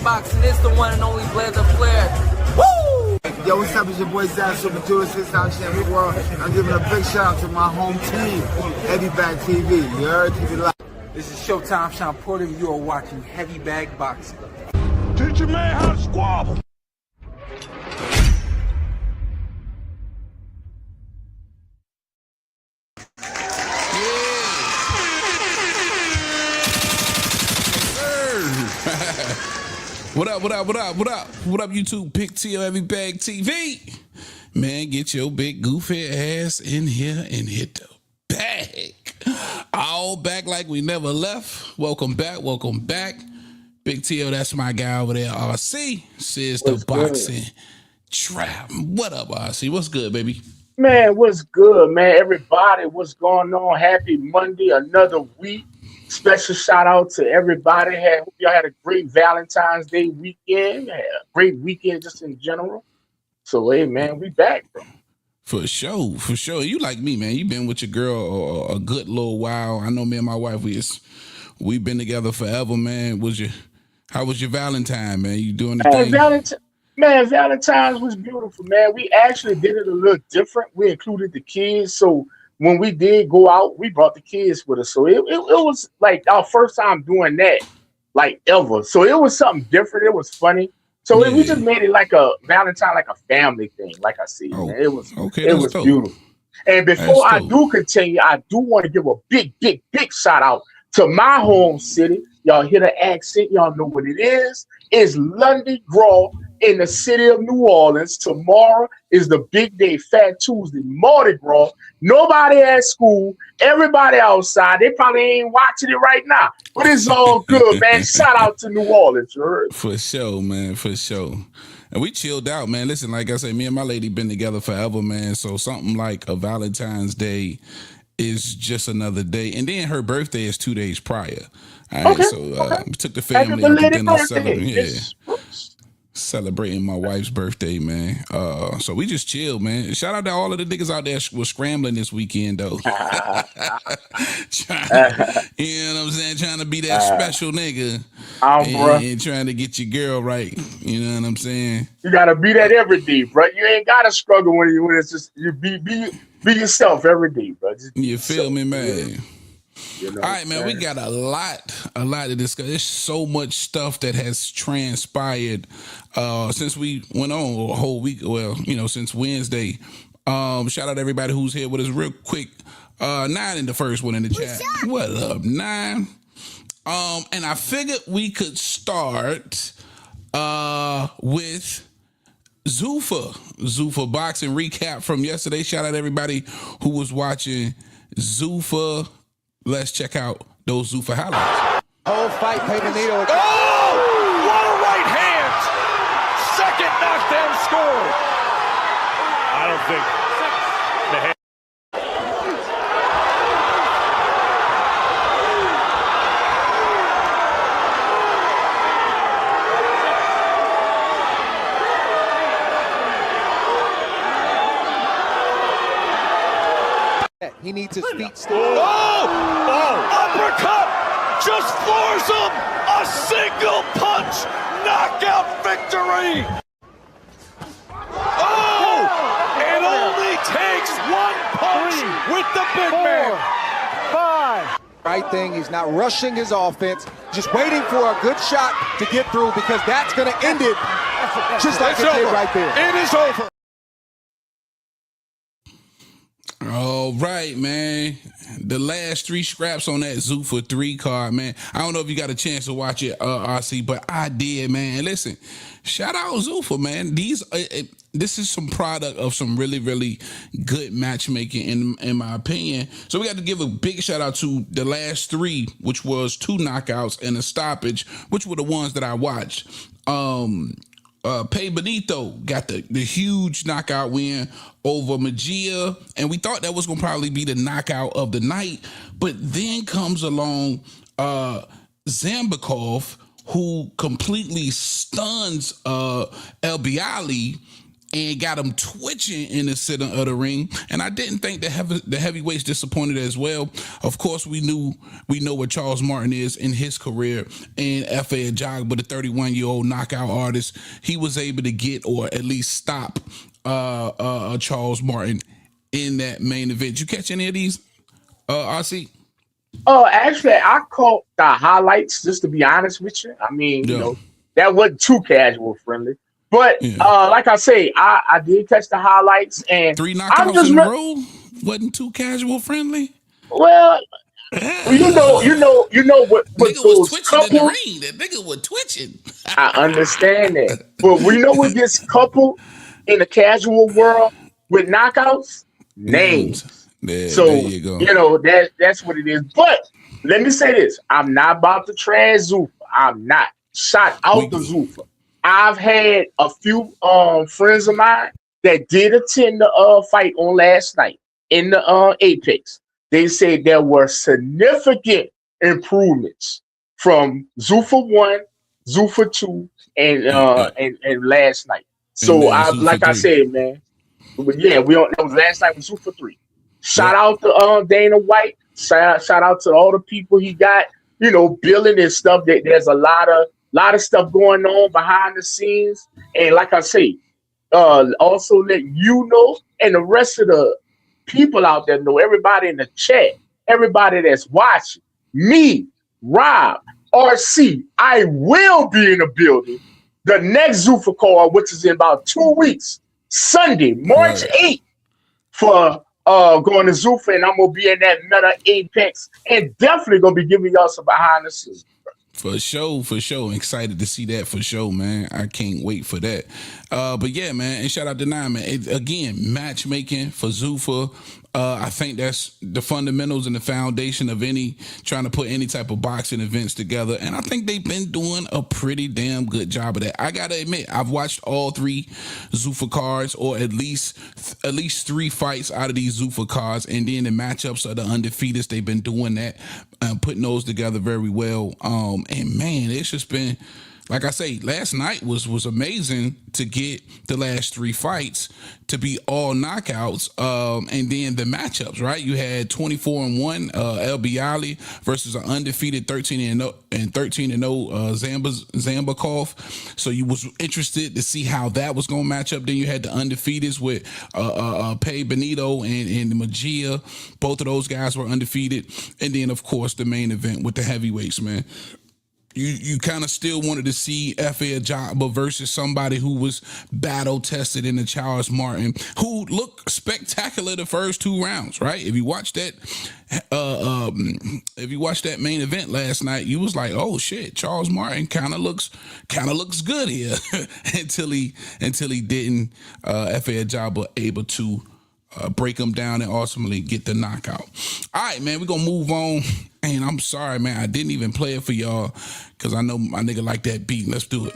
Boxing. It's the one and only Blair the Flair. Woo! Yo, what's up? It's your boy Zach, Super Tour, 6-time champion world. I'm giving a big shout out to my home team, Heavy Bag TV. You heard? TV Live. This is Showtime Sean Porter, and you are watching Heavy Bag Boxing. Teach your man how to squabble. What up, YouTube? Big T Heavy Bag TV. Man, get your big goofy ass in here and hit the bag. All back like we never left. Welcome back. Big T.O., that's my guy over there. RC says the boxing trap. What up, RC? What's good, baby? Man, what's good, man? Everybody, what's going on? Happy Monday, another week. Special shout out to everybody. Hope y'all had a great Valentine's Day weekend. Had a great weekend just in general. So, hey, man, we back, bro. For sure. You like me, man. You been with your girl a good little while. I know me and my wife, we've been together forever, man. How was your Valentine, man? You doing the thing? Valentine's was beautiful, man. We actually did it a little different. We included the kids, so when we did go out, we brought the kids with us. So it was like our first time doing that, like ever. So it was something different. It was funny. So we just made it like a Valentine, like a family thing. Like I said, man. It was beautiful. And before I do continue, I do want to give a big shout out to my home city. Y'all hear the accent? Y'all know what it is. It's Lundy Gras in the city of New Orleans. Tomorrow is the big day, Fat Tuesday, Mardi Gras. Nobody at school, everybody outside. They probably ain't watching it right now, but it's all good, man. Shout out to New Orleans, you heard? For sure, man, for sure. And we chilled out, man. Listen, like I said, me and my lady been together forever, man. So something like a Valentine's Day is just another day. And then her birthday is 2 days prior. All right, so we took the family out to dinner, celebrating my wife's birthday, man. So we just chilled, man. Shout out to all of the niggas out there was scrambling this weekend, though. You know what I'm saying? Trying to be that special nigga and trying to get your girl right. You know what I'm saying? You gotta be that every day, bro. You ain't gotta struggle when it's just you be yourself every day, bro. You feel me, man? Yeah. You know all right, man, we got a lot to discuss. There's so much stuff that has transpired since we went on a whole week. Well, since Wednesday. Shout out to everybody who's here with us real quick. Nine in the first one in the chat. What up, Nine? And I figured we could start with Zuffa Boxing recap from yesterday. Shout out to everybody who was watching Zuffa. Let's check out those Zuffa highlights. Whole fight, Benavidez. Oh! What a right hand! Second knockdown score. I don't think the hand. He needs his feet still. Uppercut! Just floors him! A single punch! Knockout victory! Oh! It only takes one punch with the big man! 5. Right thing, he's not rushing his offense, just waiting for a good shot to get through because that's going to end it just like it did right there. It is over. All right, man. The last 3 scraps on that Zuffa 3 card, man. I don't know if you got a chance to watch it, RC, but I did, man. Listen, shout out Zuffa, man. This is some product of some really, really good matchmaking, in my opinion. So we got to give a big shout out to the last 3, which was 2 knockouts and a stoppage, which were the ones that I watched. Pay Benito got the huge knockout win over Mejia, and we thought that was going to probably be the knockout of the night, but then comes along Zambikov, who completely stuns El Bialy and got him twitching in the center of the ring. And I didn't think the heavyweights disappointed as well. Of course, we know what Charles Martin is in his career, and F.A. Ajagba, but the 31-year-old knockout artist, he was able to get or at least stop Charles Martin in that main event. You catch any of these, RC? Actually, I caught the highlights, just to be honest with you. I mean, you know, that wasn't too casual friendly. But like I say, I did catch the highlights, and 3 knockouts in a row wasn't too casual friendly. Well, you know what nigga was twitching in the ring. That nigga was twitching. I understand that, but we know what gets coupled in the casual world with knockouts? Names. So there you go. You know that's what it is. But let me say this: I'm not about to trash Zuffa. I'm not. Shout out to Zuffa. I've had a few friends of mine that did attend the fight on last night in the Apex. They said there were significant improvements from Zuffa 1, Zuffa 2, and last night. So I said, man, that was last night with Zuffa 3. Shout out to Dana White. Shout out to all the people he got, you know, building and stuff. That there's a lot of stuff going on behind the scenes. And like I say, also let you know, and the rest of the people out there know, everybody in the chat, everybody that's watching, me, Rob, RC, I will be in the building the next Zuffa card, which is in about 2 weeks, Sunday, March 8th, for going to Zuffa, and I'm gonna be in that Meta Apex, and definitely gonna be giving y'all some behind the scenes. For sure. I'm excited to see that for sure, man. I can't wait for that. But yeah, man, and shout out to Nine, man. Again, matchmaking for Zuffa. I think that's the fundamentals and the foundation of trying to put any type of boxing events together. And I think they've been doing a pretty damn good job of that. I gotta admit, I've watched all 3 Zuffa cards, or at least 3 fights out of these Zuffa cards, and then the matchups of the undefeateds. They've been doing that, putting those together very well. And man, it's just been, like I say, last night was amazing to get the last 3 fights to be all knockouts. And then the matchups, right? You had 24-1 El Bialy versus an undefeated 13-0 Zambakov. So you was interested to see how that was going to match up. Then you had the undefeateds with Pay Benito and Magia. Both of those guys were undefeated. And then, of course, the main event with the heavyweights, man. You kind of still wanted to see F.A. Ajagba versus somebody who was battle tested in the Charles Martin, who looked spectacular the first 2 rounds, right? If you watched that, main event last night, you was like, oh shit, Charles Martin kind of looks good here until he didn't. F.A. Ajagba able to break him down and ultimately get the knockout. All right, man, we're gonna move on. And I'm sorry, man, I didn't even play it for y'all because I know my nigga like that beat. Let's do it.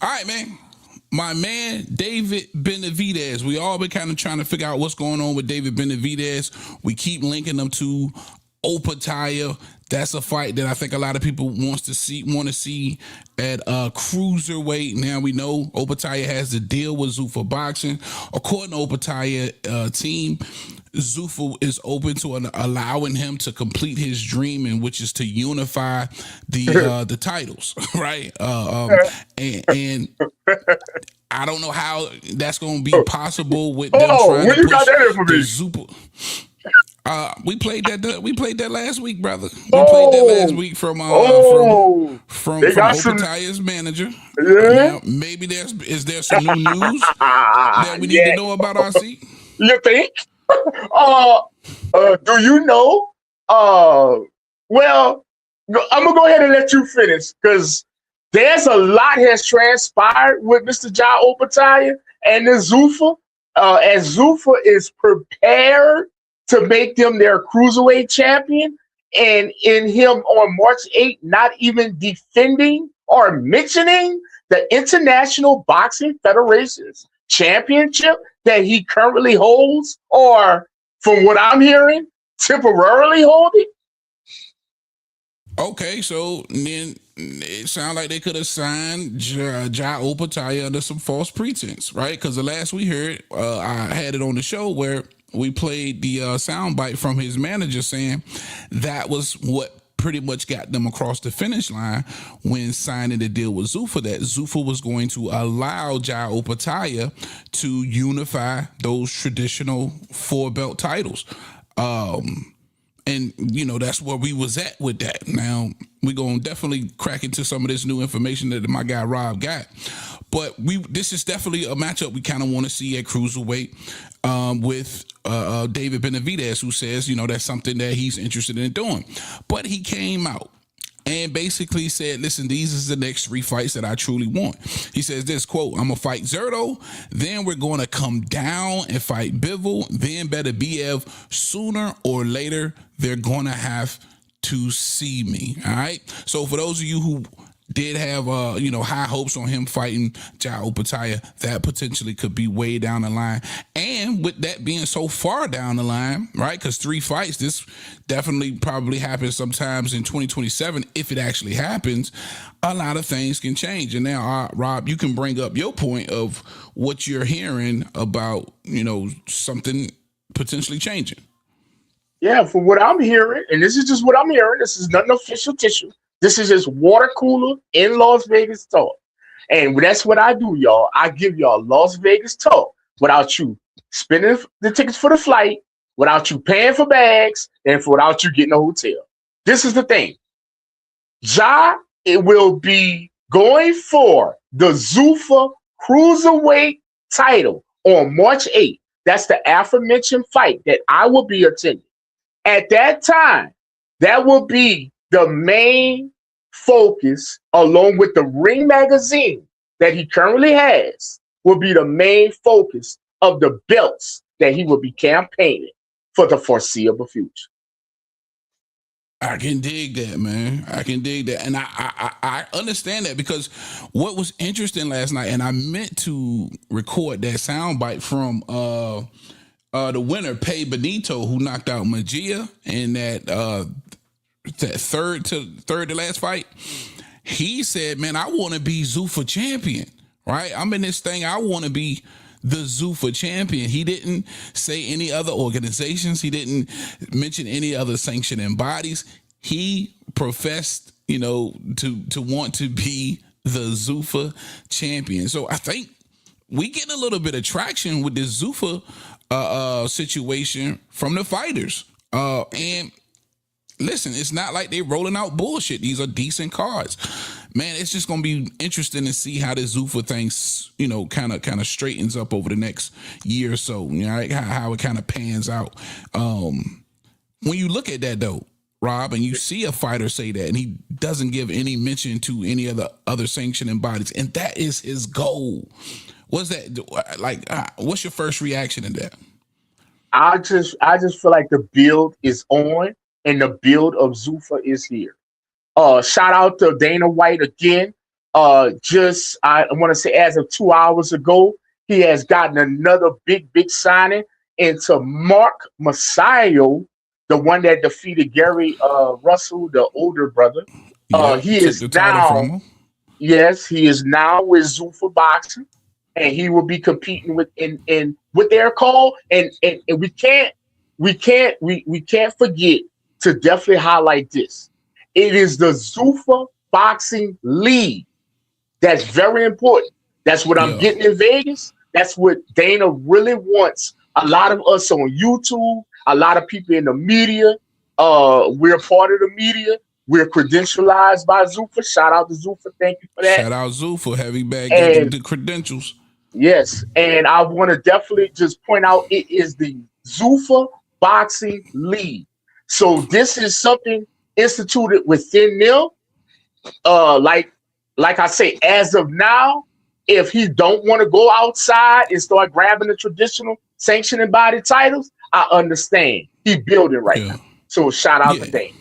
All right, man. My man, David Benavidez. We all been kind of trying to figure out what's going on with David Benavidez. We keep linking them to Opataya. That's a fight that I think a lot of people want to see at cruiserweight. Now we know Opataya has to deal with Zuffa Boxing. According to Opataya team, Zuffa is open to allowing him to complete his dream, and which is to unify the titles, right? And I don't know how that's going to be possible with them trying to push the Zuffa. We played that last week, brother. We played that last week from Opataya's manager. Yeah. Now, maybe is there some new news that we need to know about, RC? You think? Do you know? Well, I'm gonna go ahead and let you finish because there's a lot has transpired with Mr. Ja Opataya and the Zuffa. As Zuffa is prepared to make them their cruiserweight champion, and in him on March 8th, not even defending or mentioning the International Boxing Federation's championship that he currently holds, or from what I'm hearing, temporarily hold it? Okay, so then it sounds like they could have signed Jai Opataya under some false pretense, right? Because the last we heard, I had it on the show where we played the soundbite from his manager saying that was what pretty much got them across the finish line when signing the deal with Zuffa, that Zuffa was going to allow Jai Opataya to unify those traditional 4-belt titles. And, you know, that's where we was at with that. Now, we're going to definitely crack into some of this new information that my guy Rob got. But this is definitely a matchup we kind of want to see at cruiserweight with David Benavidez, who says, you know, that's something that he's interested in doing. But he came out and basically said, listen, these is the next 3 fights that I truly want. He says this, quote, I'm going to fight Zerto, then we're going to come down and fight Bivol, then Beterbiev. Sooner or later, they're going to have to see me, all right? So for those of you who did have, high hopes on him fighting Jai Opataya, that potentially could be way down the line. And with that being so far down the line, right, because 3 fights, this definitely probably happens sometimes in 2027. If it actually happens, a lot of things can change. And now, Rob, you can bring up your point of what you're hearing about, you know, something potentially changing. Yeah, from what I'm hearing, and this is just what I'm hearing, this is nothing official tissue. This is just water cooler in Las Vegas talk. And that's what I do, y'all. I give y'all Las Vegas talk without you spending the tickets for the flight, without you paying for bags, and without you getting a hotel. This is the thing. Ja, it will be going for the Zuffa Cruiserweight title on March 8th. That's the aforementioned fight that I will be attending. At that time, that will be the main focus, along with the Ring magazine that he currently has, will be the main focus of the belts that he will be campaigning for the foreseeable future. I can dig that, man. I can dig that. And I understand that, because what was interesting last night, and I meant to record that soundbite from the winner, Pei Benito, who knocked out Magia in that third to last fight. He said, man, I want to be Zuffa champion, right? I'm in this thing. I want to be the Zuffa champion. He didn't say any other organizations. He didn't mention any other sanctioning bodies. He professed, you know, to want to be the Zuffa champion. So I think we get a little bit of traction with this Zuffa situation from the fighters. And listen, it's not like they rolling out bullshit. These are decent cards. Man, it's just going to be interesting to see how this Zuffa thing, you know, kind of straightens up over the next year or so, you know, right? How it kind of pans out. When you look at that, though, Rob, and you see a fighter say that, and he doesn't give any mention to any of the other sanctioning bodies, and that is his goal. What's that like? What's your first reaction to that? I just feel like the build is on, and the build of Zuffa is here. Shout out to Dana White again. I want to say as of 2 hours ago, he has gotten another big signing into Mark Masayo, the one that defeated Gary Russell, the older brother. He is now, yes, he is now with Zuffa Boxing, and he will be competing with in what they're called. And we can't forget to definitely highlight this. It is the Zuffa Boxing League. That's very important. That's what I'm getting in Vegas. That's what Dana really wants. A lot of us on YouTube, a lot of people in the media, we're part of the media. We're credentialized by Zuffa. Shout out to Zuffa. Thank you for that. Shout out Zuffa. Heavy bag getting the credentials. Yes. And I want to definitely just point out it is the Zuffa Boxing League. So this is something instituted within them. Like I say, as of now, if he don't want to go outside and start grabbing the traditional sanctioning body titles, I understand. He building right now. So shout out to Dane.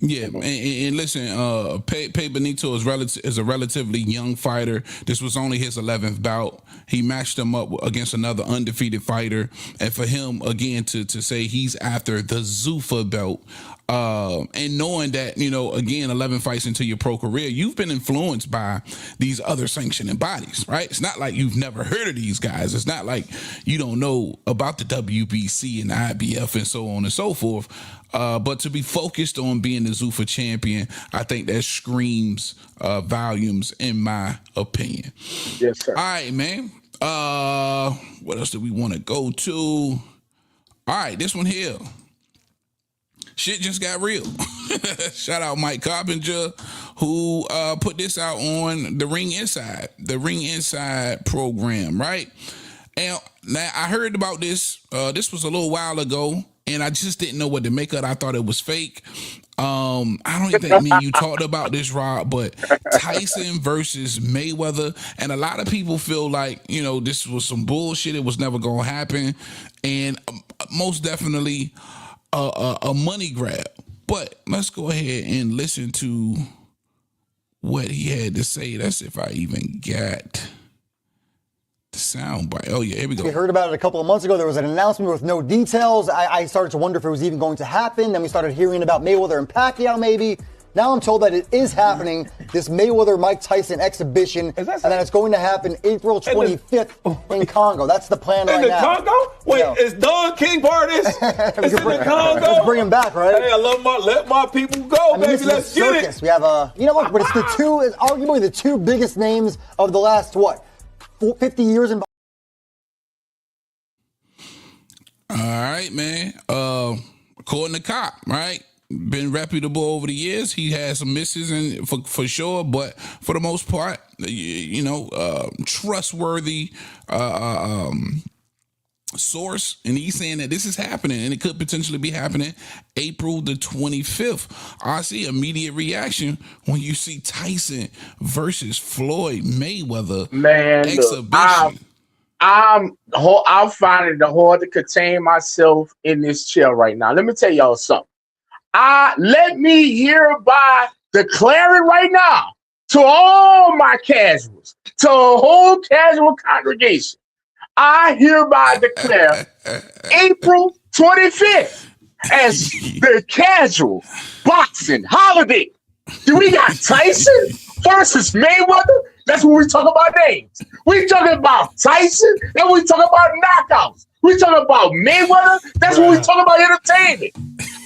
Yeah, and listen, Pay Benito is a relatively young fighter. This was only his 11th bout. He matched him up against another undefeated fighter, and for him again to say he's after the Zuffa belt, and knowing that, you know, again, 11 fights into your pro career, you've been influenced by these other sanctioning bodies, right? It's not like you've never heard of these guys. It's not like you don't know about the WBC and the IBF and so on and so forth. But to be focused on being the Zuffa champion, I think that screams volumes in my opinion. Yes, sir. All right, man. What else do we want to go to? All right, this one here. Shit just got real. Shout out Mike Coppinger, who put this out on the Ring Inside program, right? And now I heard about this. This was a little while ago, and I just didn't know what to make of it. I thought it was fake. I don't even think me and you talked about this, Rob, but Tyson versus Mayweather, and a lot of people feel like, you know, this was some bullshit. It was never gonna happen, and most definitely a money grab. But let's go ahead and listen to what he had to say. That's if I even got the sound bite. Oh yeah, here we go. We heard about it a couple of months ago. There was an announcement with no details. I started to wonder if it was even going to happen. Then we started hearing about Mayweather and Pacquiao maybe. Now I'm told that it is happening, this Mayweather-Mike Tyson exhibition, and that it's going to happen April 25th in Congo. That's the plan right now. In the Congo? Wait, is Don King part of this? It's in the Congo? Let's bring him back, right? Hey, let my people go, baby. Let's get it. We have you know what? But it's arguably the two biggest names of the last, 50 years in. All right, man. According to Cop, right? Been reputable over the years. He has some misses and for sure, but for the most part, you know, trustworthy source, and he's saying that this is happening and it could potentially be happening April the 25th. I see immediate reaction when you see Tyson versus Floyd Mayweather exhibition. I'm finding it hard to contain myself in this chair right now. Let me tell y'all something. Let me hereby declare it right now to all my casuals, to a whole casual congregation. I hereby declare April 25th as the casual boxing holiday. Do we got Tyson versus Mayweather? That's when we talk about names. We talking about Tyson, then we talk about knockouts. We talk about Mayweather, that's when we talk about entertainment.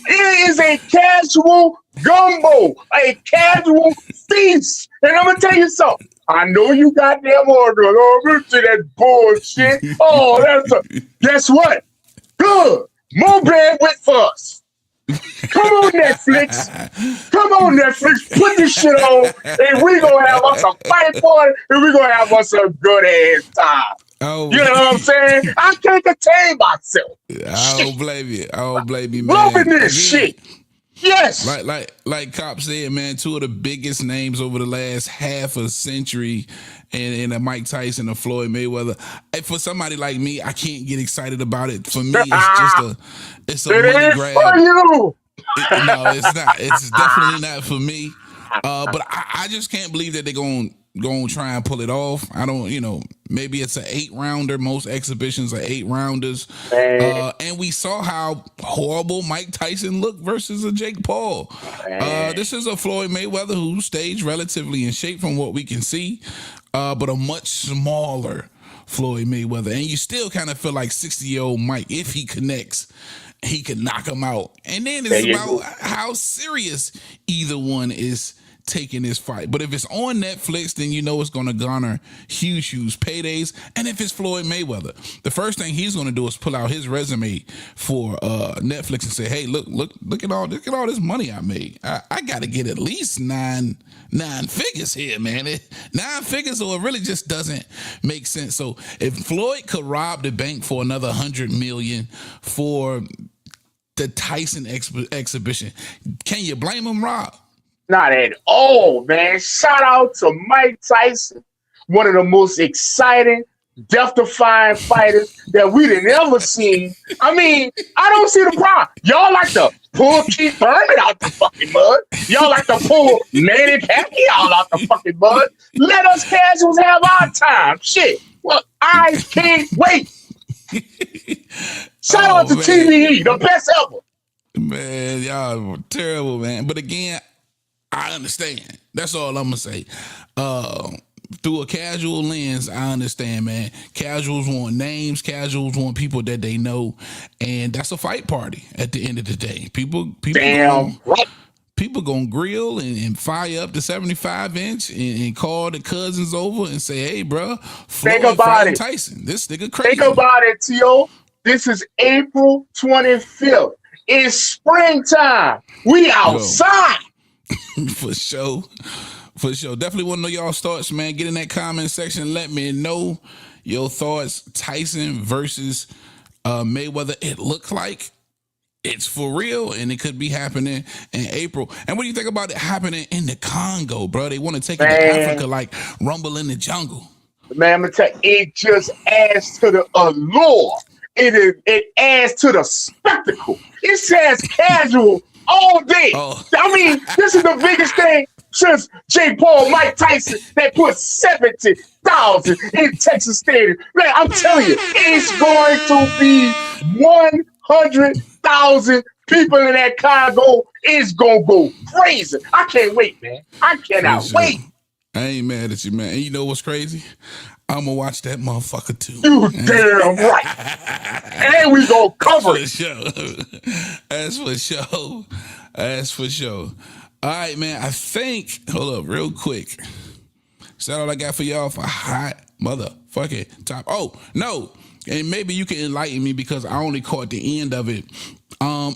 It is a casual gumbo, a casual feast. And I'm going to tell you something. I know you goddamn order. Oh, I'm into that bullshit. Oh, guess what? Good. More bandwidth for us. Come on, Netflix. Come on, Netflix. Put this shit on, and we're going to have us a fight party, and we're going to have us a good-ass time. Oh, you know what I'm saying? I can't contain myself. I don't blame you, man. Loving this shit. Yes. Like Cop said, man, two of the biggest names over the last half a century in a Mike Tyson and Floyd Mayweather. For somebody like me, I can't get excited about it. For me, it's a money grab. For you. No, it's not. It's definitely not for me. But I just can't believe that they're going to try and pull it off. I don't, maybe it's an 8-rounder. Most exhibitions are 8-rounders. And we saw how horrible Mike Tyson looked versus a Jake Paul. This is a Floyd Mayweather who stayed relatively in shape from what we can see, but a much smaller Floyd Mayweather. And you still kind of feel like 60-year-old Mike, if he connects, he could knock him out. And then it's about how serious either one is taking this fight. But if it's on Netflix, then you know it's going to garner huge paydays. And if it's Floyd Mayweather, the first thing he's going to do is pull out his resume for Netflix and say, hey, look at all this money I made. I got to get at least nine figures here, man. 9 figures, or it really just doesn't make sense. So if Floyd could rob the bank for another $100 million for the Tyson exhibition, can you blame him, Rob? Not at all, man. Shout out to Mike Tyson, one of the most exciting, death-defying fighters that we done ever seen. I mean, I don't see the problem. Y'all like the pull Keith Thurman out the fucking mud. Y'all like to pull Manny Pacquiao out the fucking mud. Let us casuals have our time. Shit. Well, I can't wait. Shout out to TVE, the best ever. Man, y'all were terrible, man. But again, I understand. That's all I'm gonna say. Through a casual lens, I understand, man. Casuals want names. Casuals want people that they know, and that's a fight party. At the end of the day, people gonna grill and fire up the 75-inch and call the cousins over and say, "Hey, bro, think about it, Tyson. This nigga crazy." Think about it, T.O. This is April 25th. It's springtime. We outside. For sure. For sure. Definitely want to know y'all's thoughts, man. Get in that comment section. Let me know your thoughts. Tyson versus Mayweather. It looks like it's for real, and it could be happening in April. And what do you think about it happening in the Congo, bro? They want to take it to Africa like Rumble in the Jungle. Man, I'm going to tell you, it just adds to the allure. It adds to the spectacle. It says casual all day. I mean, this is the biggest thing since Jake Paul, Mike Tyson, that put 70,000 in Texas Stadium. Man, I'm telling you, it's going to be 100,000 people in that Congo. It's going to go crazy. I can't wait, man. I cannot wait. I ain't mad at you, man. And you know what's crazy? I'm going to watch that motherfucker too. You damn right. And we going to cover it. That's for sure. That's for sure. All right, man. I think, hold up real quick. Is that all I got for y'all for hot motherfucking top? Oh, no. And maybe you can enlighten me because I only caught the end of it.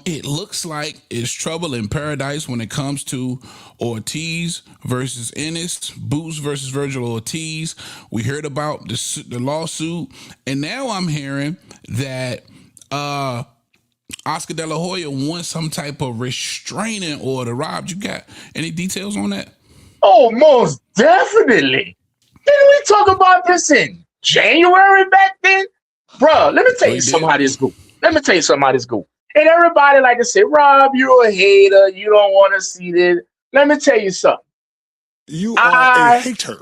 It looks like it's trouble in paradise when it comes to Ortiz versus Ennis, Boots versus Virgil Ortiz. We heard about the lawsuit, and now I'm hearing that Oscar De La Hoya wants some type of restraining order. Rob, you got any details on that? Oh, most definitely. Didn't we talk about this in January back then? Bruh, let me tell you something how this go. And everybody like to say, Rob, you're a hater. You don't want to see this. Let me tell you something. You are a hater.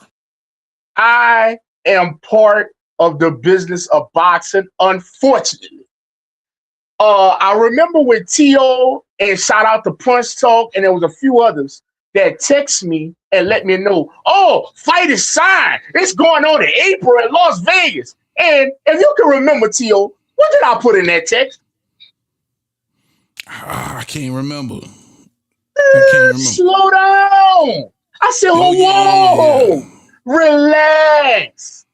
I am part of the business of boxing, unfortunately. I remember with T.O. and shout out to Punch Talk, and there was a few others that text me and let me know, oh, fight is signed. It's going on in April in Las Vegas. And if you can remember, T.O., what did I put in that text? I can't remember. Slow down. I said, whoa, relax.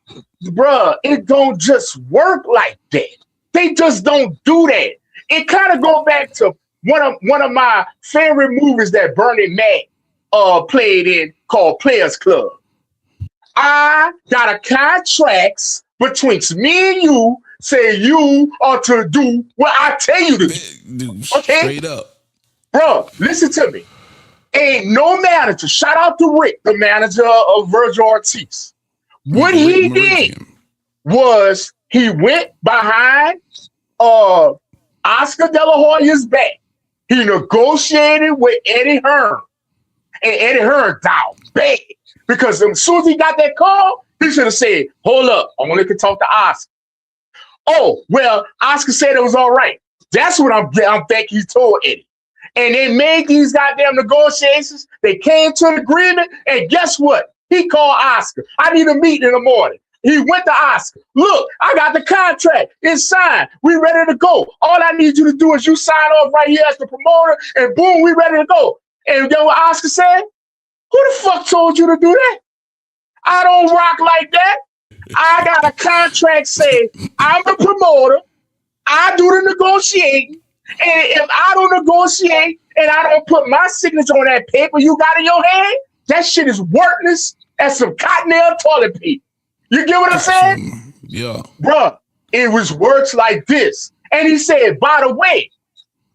Bruh, it don't just work like that. They just don't do that. It kind of go back to one of my favorite movies that Bernie Mac played in called Players Club. I got a contract between me and you, say you are to do what I tell you to do. Okay? Straight up. Bro, listen to me. Ain't no manager. Shout out to Rick, the manager of Virgil Ortiz. What he did was he went behind Oscar De La Hoya's back. He negotiated with Eddie Hearn. And Eddie Hearn down bad. Because as soon as he got that call, he should have said, hold up, I only can talk to Oscar. Oh, well, Oscar said it was all right. That's what I'm thinking he told Eddie. And they made these goddamn negotiations. They came to an agreement. And guess what? He called Oscar. I need a meeting in the morning. He went to Oscar. Look, I got the contract. It's signed. We ready to go. All I need you to do is you sign off right here as the promoter, and boom, we ready to go. And then what Oscar said? Who the fuck told you to do that? I don't rock like that. I got a contract saying I'm the promoter. I do the negotiating. And if I don't negotiate and I don't put my signature on that paper you got in your hand, that shit is worthless as some cottonelle toilet paper. You get what I'm saying? Yeah. Bruh, it was words like this. And he said, by the way,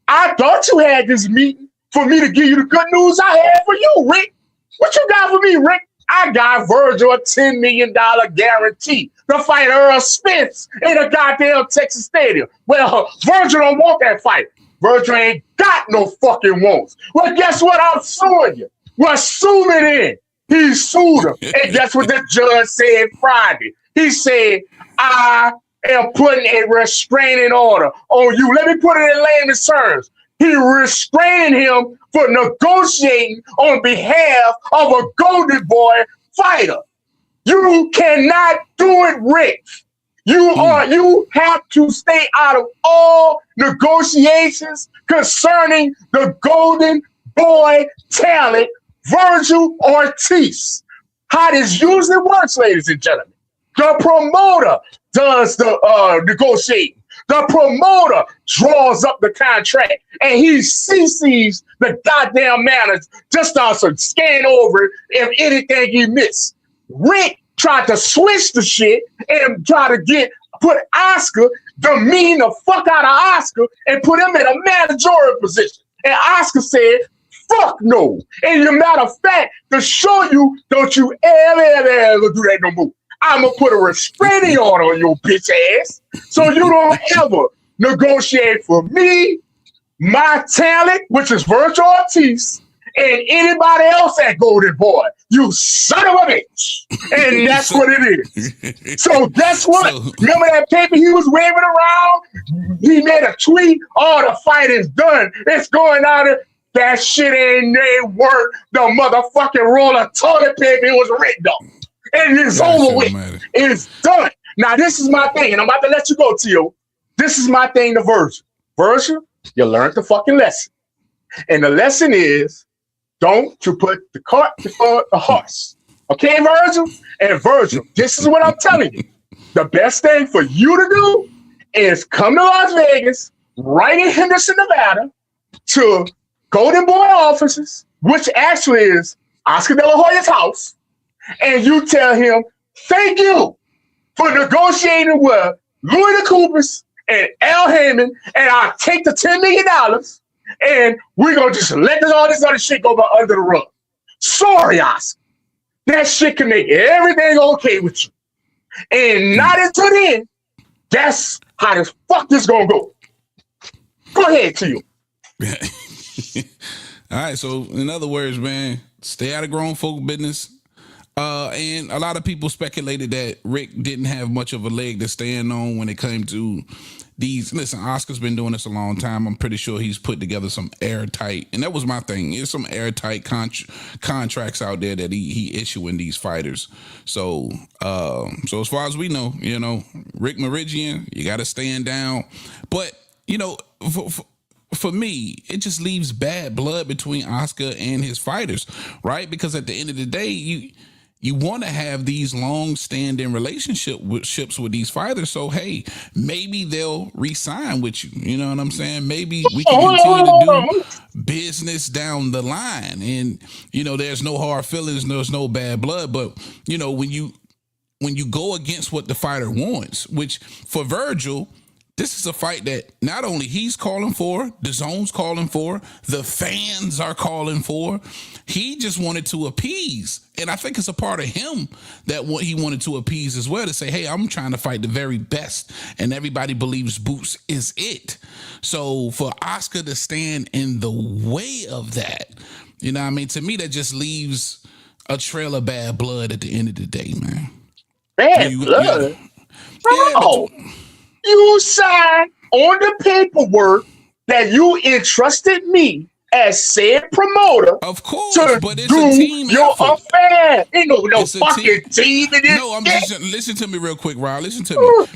I thought you had this meeting for me to give you the good news I had for you, Rick. What you got for me, Rick? I got Virgil a $10 million guarantee to fight Earl Spence in a goddamn Texas Stadium. Well, Virgil don't want that fight. Virgil ain't got no fucking wants. Well, guess what? I'm suing you. Well, sue me then. He sued him. And guess what the judge said Friday? He said, I am putting a restraining order on you. Let me put it in layman's terms. He restrained him for negotiating on behalf of a Golden Boy fighter. You cannot do it, Rick. You have to stay out of all negotiations concerning the Golden Boy talent, Virgil Ortiz. How this usually works, ladies and gentlemen. The promoter does the negotiating. The promoter draws up the contract, and he CCs the goddamn manager just to scan over it if anything he missed. Rick tried to switch the shit and try to put Oscar, demean the fuck out of Oscar, and put him in a managerial position. And Oscar said, fuck no. And as a matter of fact, to show you, don't you ever do that no more. I'm going to put a restraining order on your bitch ass so you don't ever negotiate for me, my talent, which is Virgil Ortiz, and anybody else at Golden Boy. You son of a bitch. And that's what it is. So guess what? Remember that paper he was waving around? He made a tweet. Oh, the fight is done. It's going out there. That shit ain't worth the motherfucking roll of toilet paper it was written on. And it's over with. It's done. Now, this is my thing, and I'm about to let you go, Tio. This is my thing to Virgil. Virgil, you learned the fucking lesson. And the lesson is, don't you put the cart before the horse. Okay, Virgil? And Virgil, this is what I'm telling you. The best thing for you to do is come to Las Vegas, right in Henderson, Nevada, to Golden Boy offices, which actually is Oscar De La Hoya's house, and you tell him, thank you for negotiating with Louis the Coopers and Al Heyman, and I'll take the $10 million, and we're going to just let all this other shit go under the rug. Sorry, Oscar. That shit can make everything okay with you. And not until then, that's how the fuck this going to go. Go ahead, to you. All right, so in other words, man, stay out of grown folk business. And a lot of people speculated that Rick didn't have much of a leg to stand on when it came to these. Listen, Oscar's been doing this a long time. I'm pretty sure he's put together some airtight, and that was my thing. There's some airtight contracts out there that he issuing these fighters. So as far as we know, Rick Meridian, you got to stand down. But for me, it just leaves bad blood between Oscar and his fighters, right? Because at the end of the day, you want to have these long-standing relationships with these fighters. So, hey, maybe they'll re-sign with you. You know what I'm saying? Maybe we can continue to do business down the line. And, there's no hard feelings, there's no bad blood. But, when you go against what the fighter wants, which for Virgil, this is a fight that not only he's calling for, the zone's calling for, the fans are calling for. He just wanted to appease. And I think it's a part of him that what he wanted to appease as well, to say, hey, I'm trying to fight the very best. And everybody believes Boots is it. So for Oscar to stand in the way of that, to me, that just leaves a trail of bad blood at the end of the day, man. Bad blood? Bro. You signed on the paperwork that you entrusted me as said promoter. Of course, to but it's do a team your effort. affair. Ain't no fucking team in this. No, listen to me real quick, Rob. Listen to me.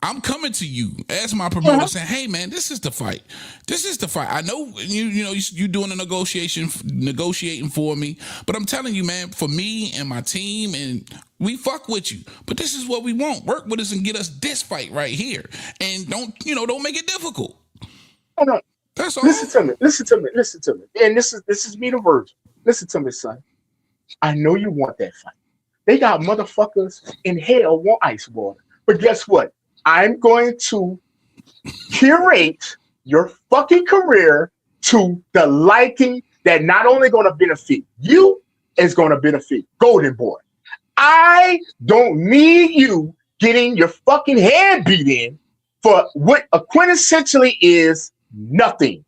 I'm coming to you as my promoter saying, hey, man, this is the fight. This is the fight. I know you're doing a negotiating for me, but I'm telling you, man, for me and my team, and we fuck with you, but this is what we want. Work with us and get us this fight right here. And don't make it difficult. Hold on. That's all. Listen to me. And this is me, the Virgin. Listen to me, son. I know you want that fight. They got motherfuckers in hell want ice water. But guess what? I'm going to curate your fucking career to the liking that not only going to benefit you, is going to benefit Golden Boy. I don't need you getting your fucking head beat in for what quintessentially is nothing.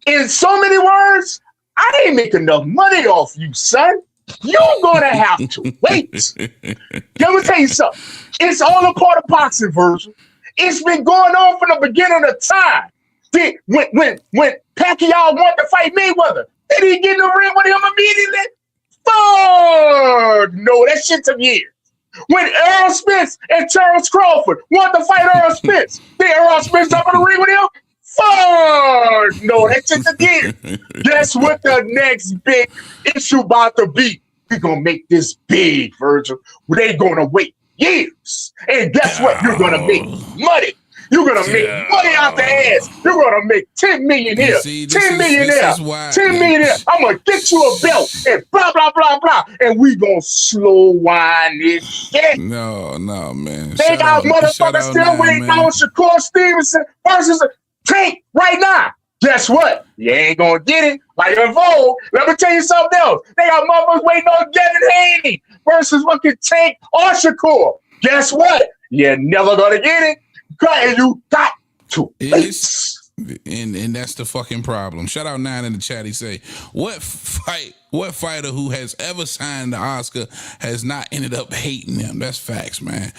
In so many words, I ain't make enough money off you, son. You're gonna have to wait. Let me tell you something. It's all a part of boxing, Virgil. It's been going on from the beginning of time. When Pacquiao wanted to fight Mayweather, did he get in the ring with him immediately? Fuck no, that shit took years. When Errol Spence and Terrence Crawford wanted to fight Errol Spence, did Errol Spence jump in the ring with him? Fuck no, that shit took years. Guess what the next big issue about to be? We're gonna make this big, Virgil. They gonna wait years. And guess what? You're gonna make money. You're gonna make money out the ass. You're gonna make 10 million here, 10 million there, 10 million there. I'm gonna get you a belt and blah, blah, blah, blah. And we gonna slow wind this shit. No, man. They got motherfuckers still waiting on Shakur Stevenson versus Tank right now. Guess what? You ain't gonna get it. Like in Vogue, let me tell you something else. They got motherfuckers waiting on Devin Haney versus fucking Tank or Shakur. Guess what? You're never gonna get it. And you got to wait. And that's the fucking problem. Shout out 9 in the chat. He say, what fighter who has ever signed the Oscar has not ended up hating them? That's facts, man.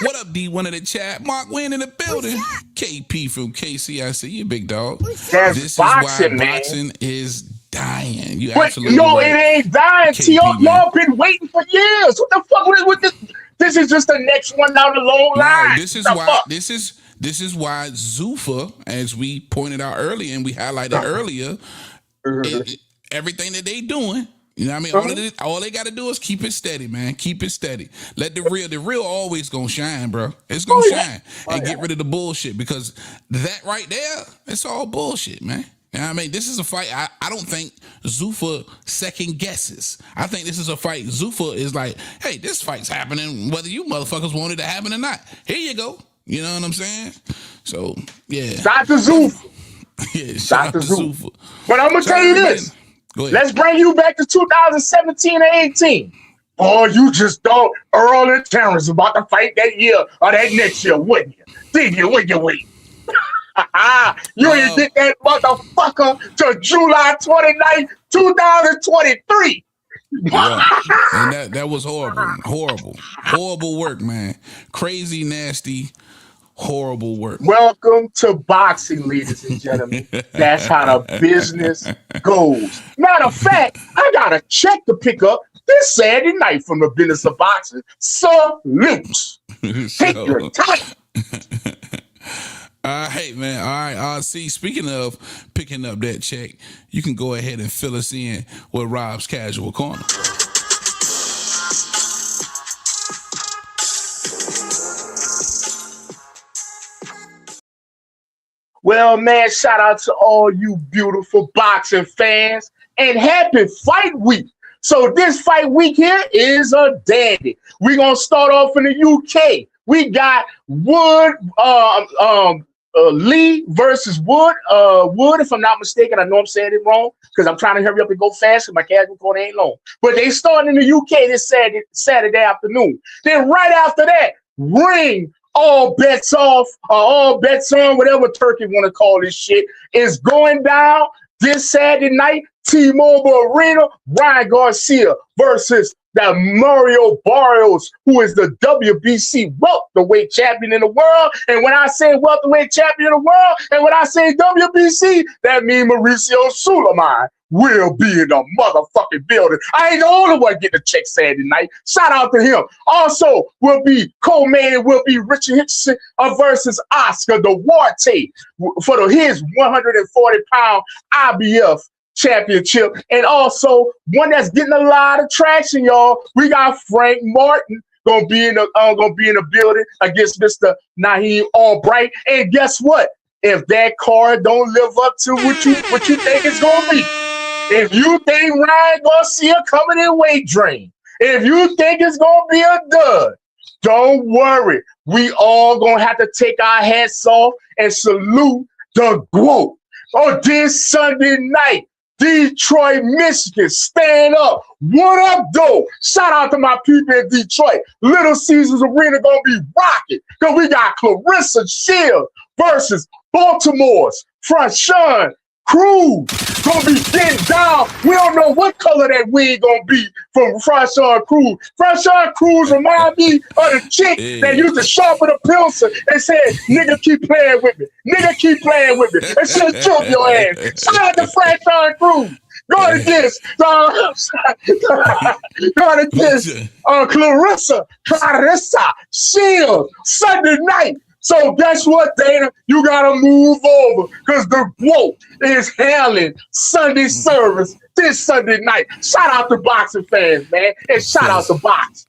What up, D1 in the chat? Mark Wynn in the building. KP from KC. I see you, big dog. That's this boxing, is why man. boxing is dying. You But absolutely no, right. it ain't dying. KP, Y'all been waiting for years. What the fuck with this? This is just the next one down the long line. This is why Zuffa, as we pointed out earlier and we highlighted earlier, everything that they doing, you know what I mean? All they got to do is keep it steady, man. Keep it steady. Let the real always gonna shine, bro. It's gonna shine. And get rid of the bullshit, because that right there, it's all bullshit, man. You know what I mean? This is a fight I don't think Zuffa second guesses. I think this is a fight Zuffa is like, hey, this fight's happening whether you motherfuckers want it to happen or not. Here you go. You know what I'm saying? So, yeah. Dr. Zuffa. Yeah, shout out to Zuffa. But I'm going to tell you this. Go ahead. Let's bring you back to 2017 and 18. Oh, you just thought Earl and Terrence about to fight that year or that next year, wouldn't you? Did you? Wouldn't you? You ain't get that motherfucker to July 29th, 2023. Yeah. And that was horrible work, man. Crazy, nasty, horrible work. Welcome to boxing, ladies and gentlemen. That's how the business goes. Matter of fact, I got a check to pick up this Saturday night from the business of boxing. Salute. Take your time. All right, man. All right. See, speaking of picking up that check, you can go ahead and fill us in with Rob's Casual Corner. Well, man, shout out to all you beautiful boxing fans and happy fight week. So this fight week here is a dandy. We're going to start off in the UK. We got Lee versus Wood. Wood, if I'm not mistaken, I know I'm saying it wrong because I'm trying to hurry up and go fast because my casual corner ain't long. But they start in the UK this Saturday afternoon. Then right after that, Ring, all bets off, all bets on, whatever Turkey want to call this shit, is going down this Saturday night. T-Mobile Arena, Ryan Garcia versus the Mario Barrios, who is the WBC welterweight champion in the world. And when I say welterweight champion in the world, and when I say WBC, that means Mauricio Sulaiman will be in the motherfucking building. I ain't the only one getting a check Saturday night. Shout out to him. Also, will be co-main, will be Richard Hickson versus Oscar Duarte for his 140-pound IBF championship. And also one that's getting a lot of traction, y'all. We got Frank Martin gonna be in the building against Mr. Naheem Albright. And guess what? If that card don't live up to what you think it's gonna be, if you think Ryan Garcia coming in weight drain, if you think it's gonna be a dud, don't worry. We all gonna have to take our hats off and salute the GOAT. On this Sunday night, Detroit, Michigan, stand up. What up, though? Shout out to my people in Detroit. Little Caesars Arena gonna be rocking because we got Clarissa Shields versus Baltimore's Frashon Cruz. Gonna be getting down. We don't know what color that wig gonna be from Frashon Cruz. Frashon Cruz remind me of the chick that used to sharpen a pencil and said, "Nigga, keep playing with me. Nigga, keep playing with me." And she'll choke your ass. Shout out to Frashon Cruz. Going against, Clarissa Shields Sunday night. So guess what, Dana? You gotta move over because the woke is hailing Sunday service this Sunday night. Shout out to boxing fans, man, and shout out to box.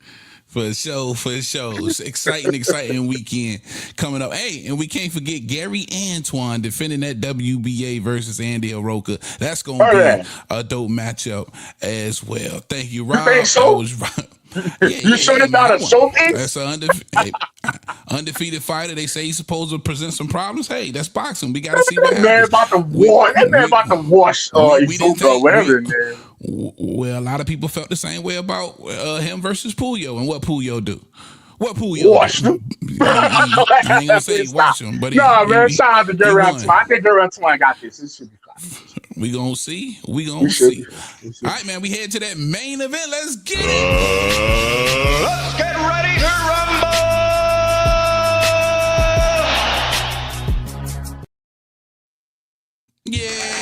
For sure. It's exciting weekend coming up. Hey, and we can't forget Gary Antoine defending that WBA versus Andy Aroka. That's going to be a dope matchup as well. Thank you, Rob. You think so? I was right. You sure it's not a showcase? That's an undefeated fighter. They say he's supposed to present some problems. Hey, that's boxing. We got to see what happens. That man about to wash Zuffa, whatever, man. Well, a lot of people felt the same way about him versus Puyo. And what Puyo do? What Puyo wash him? I ain't gonna say he washed him, but man, shout out to Gary Antoine. I think Gary Antoine got this. It should be fine. We gonna see. All right, man. We head to that main event. Let's get it. Let's get ready to rumble. Yeah.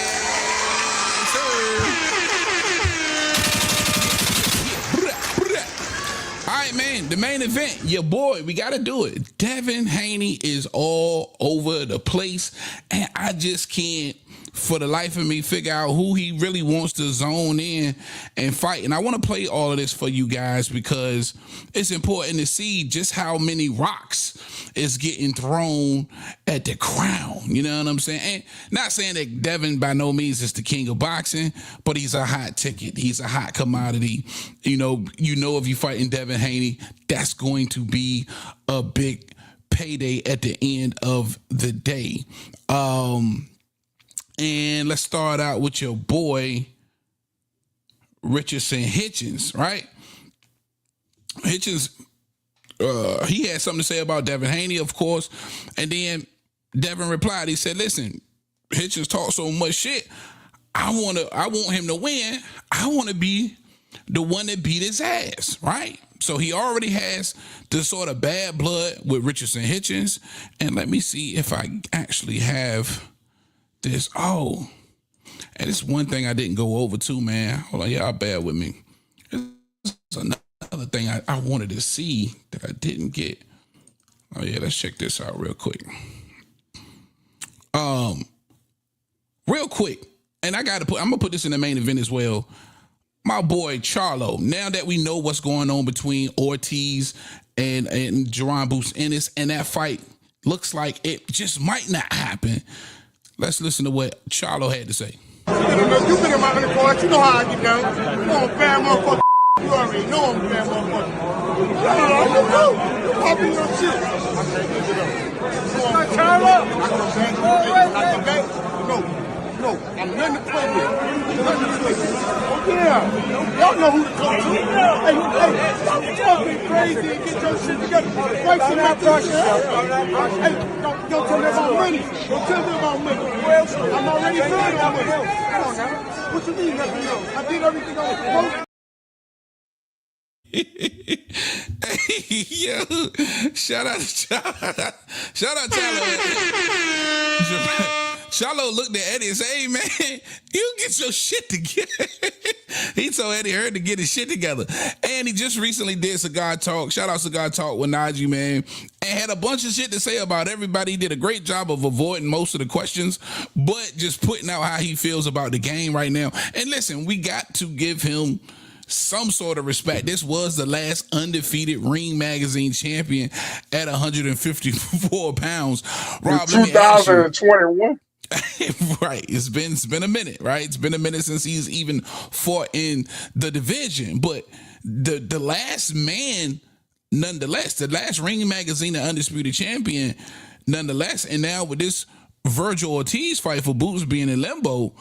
All right, man, the main event, your boy, we got to do it. Devin Haney is all over the place, and I just can't, for the life of me, figure out who he really wants to zone in and fight. And I want to play all of this for you guys because it's important to see just how many rocks is getting thrown at the crown. You know what I'm saying? And not saying that Devin by no means is the king of boxing, but he's a hot ticket. He's a hot commodity. You know, if you're fighting Devin Haney, that's going to be a big payday at the end of the day. And let's start out with your boy, Richardson Hitchens, right? Hitchens, he had something to say about Devin Haney, of course. And then Devin replied, he said, listen, Hitchens talked so much shit. I want him to win. I want to be the one that beat his ass, right? So he already has this sort of bad blood with Richardson Hitchens. And let me see if I actually have this. Oh, and it's one thing I didn't go over too, man. Hold on, y'all bear with me. It's another thing I wanted to see that I didn't get. Oh yeah, let's check this out real quick. Real quick, and I'm gonna put this in the main event as well. My boy Charlo. Now that we know what's going on between Ortiz and Jerron Boots Ennis, and that fight looks like it just might not happen. Let's listen to what Charlo had to say. You've been in my undercards. You know how I get down. You know I'm a bad motherfucker. You already know I'm a bad motherfucker. You popping your shit. Charlo. No, I'm nothing to play with. Oh, yeah. Y'all know who to talk to. Hey, stop talking crazy and get your shit together. Fight some my pressure. Hey, don't tell me about money. Don't tell me about money. I'm already good on money. Come on now. What you mean nothing else? I did everything I was supposed to. Hey, yo, shout out Charlo. Charlo looked at Eddie and said, hey, man, you get your shit together. He told Eddie Hearn to get his shit together. And he just recently did Cigar Talk. Shout out Cigar Talk with Najee, man. And had a bunch of shit to say about everybody. He did a great job of avoiding most of the questions, but just putting out how he feels about the game right now. And listen, we got to give him some sort of respect. This was the last undefeated Ring Magazine champion at 154 pounds. Rob, 2021. Right. It's been a minute, right? It's been a minute since he's even fought in the division. But the last man, nonetheless, the last Ring Magazine undisputed champion, nonetheless. And now with this Virgil Ortiz fight for Boots being in limbo,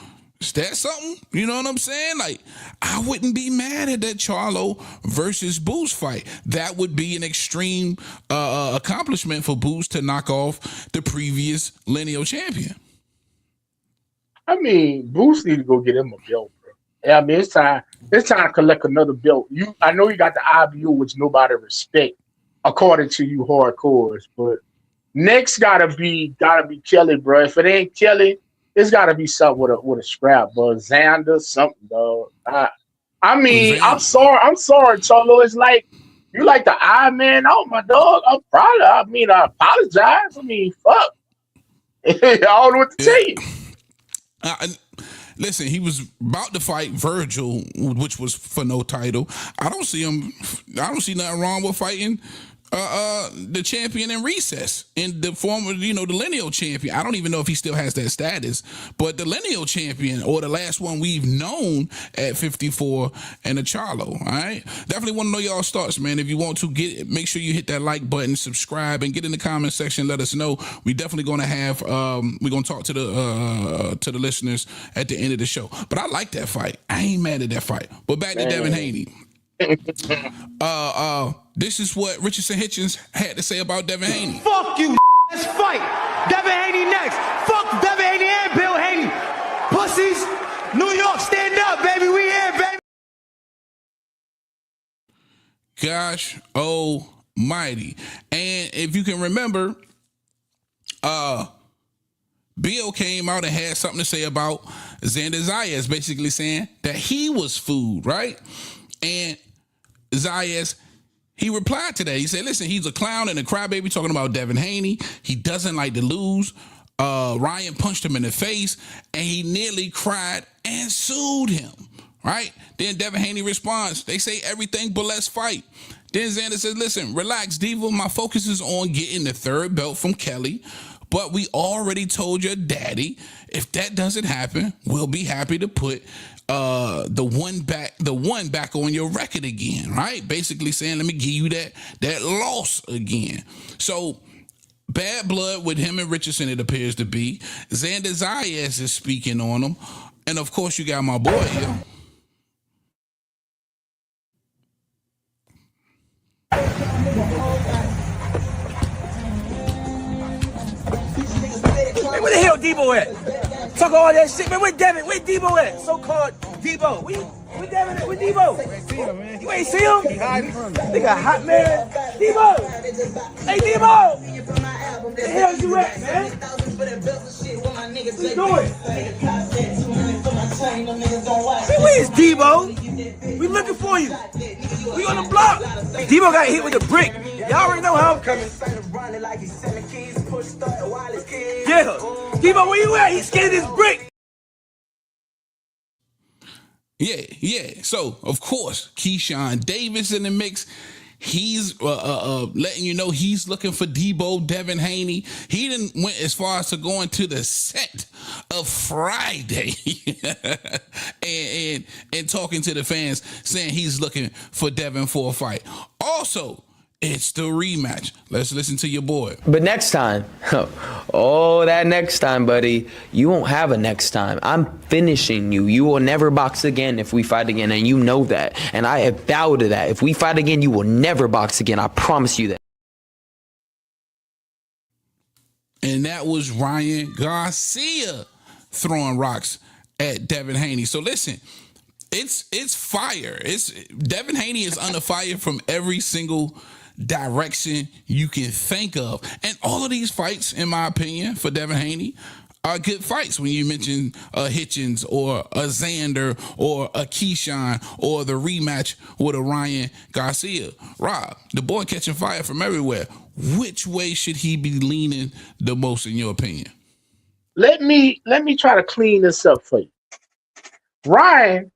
Is that something? You know what I'm saying? Like, I wouldn't be mad at that Charlo versus Boost fight. That would be an extreme accomplishment for Boost to knock off the previous lineal champion. I mean, Boost need to go get him a belt, bro. Yeah, I mean, it's time to collect another belt. I know you got the IBU, which nobody respect, according to you hardcores, but next gotta be Kelly, bro. If it ain't Kelly, it's gotta be something with a scrap, bro. Xander, something, dog. I mean, I'm sorry, Charlo. It's like you like the eye man out, my dog. I apologize. I mean, fuck. I don't know what to tell you. Listen, he was about to fight Virgil, which was for no title. I don't see nothing wrong with fighting the champion in recess, in the former, the lineal champion. I don't even know if he still has that status, but the lineal champion, or the last one we've known at 54, and the Charlo. All right, definitely want to know y'all's thoughts, man. If you want to make sure you hit that like button, subscribe, and get in the comment section. Let us know. We definitely going to have we're going to talk to the listeners at the end of the show. But I like that fight. I ain't mad at that fight. But back to Devin Haney. This is what Richardson Hitchens had to say about Devin Haney. Fuck you, let's fight. Devin Haney next. Fuck Devin Haney and Bill Haney. Pussies, New York, stand up, baby. We here, baby. Gosh almighty. And if you can remember, Bill came out and had something to say about Xander Zayas, basically saying that he was food, right? And Zayas, he replied to that. He said, listen, he's a clown and a crybaby talking about Devin Haney. He doesn't like to lose. Ryan punched him in the face, and he nearly cried and sued him, right? Then Devin Haney responds, they say everything but let's fight. Then Xander says, listen, relax, Diva. My focus is on getting the third belt from Kelly. But we already told your daddy, if that doesn't happen, we'll be happy to put the one back on your record again, right? Basically saying, let me give you that loss again. So bad blood with him and Richardson, it appears to be. Xander Zayas is speaking on him. And of course, you got my boy here. Hey, where the hell Debo at? Talk all that shit, man. Where Devin? Where Debo at? So-called Debo. Where Devin at? Where Debo? You ain't see him? He hiding from me. Nigga, hot man. Debo! Hey, Debo! Where the hell you at, man? What you doing? Hey, where's Debo? We looking for you. We on the block. Debo got hit with a brick. Y'all already know how I'm coming. Yeah. Debo, where you at? He's scared of this brick. Yeah. So, of course, Keyshawn Davis in the mix. He's letting you know he's looking for Debo, Devin Haney. He didn't went as far as to going to the set of Friday and talking to the fans, saying he's looking for Devin for a fight. Also, it's the rematch. Let's listen to your boy. But next time, that next time, buddy, you won't have a next time. I'm finishing you. You will never box again if we fight again, and you know that. And I have vowed to that. If we fight again, you will never box again. I promise you that. And that was Ryan Garcia throwing rocks at Devin Haney. So listen, it's fire. Devin Haney is under fire from every single direction you can think of. And all of these fights, in my opinion, for Devin Haney are good fights. When you mention a Hitchens or a Xander or a Keyshawn or the rematch with a Ryan Garcia. Rob, the boy catching fire from everywhere. Which way should he be leaning the most, in your opinion? Let me try to clean this up for you. Ryan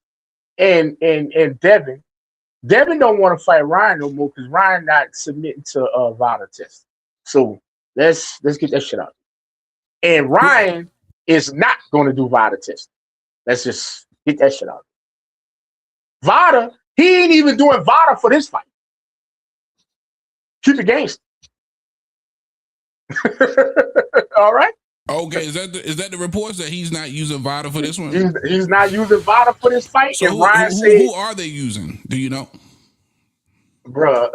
and Devin don't want to fight Ryan no more because Ryan not submitting to VADA test. So let's get that shit out. And Ryan is not going to do VADA test. Let's just get that shit out. VADA, he ain't even doing VADA for this fight. Keep it gangster. All right. Okay, is that the reports that he's not using VADA for this one? He's not using VADA for this fight. So and Ryan said, who are they using? Do you know? Bruh,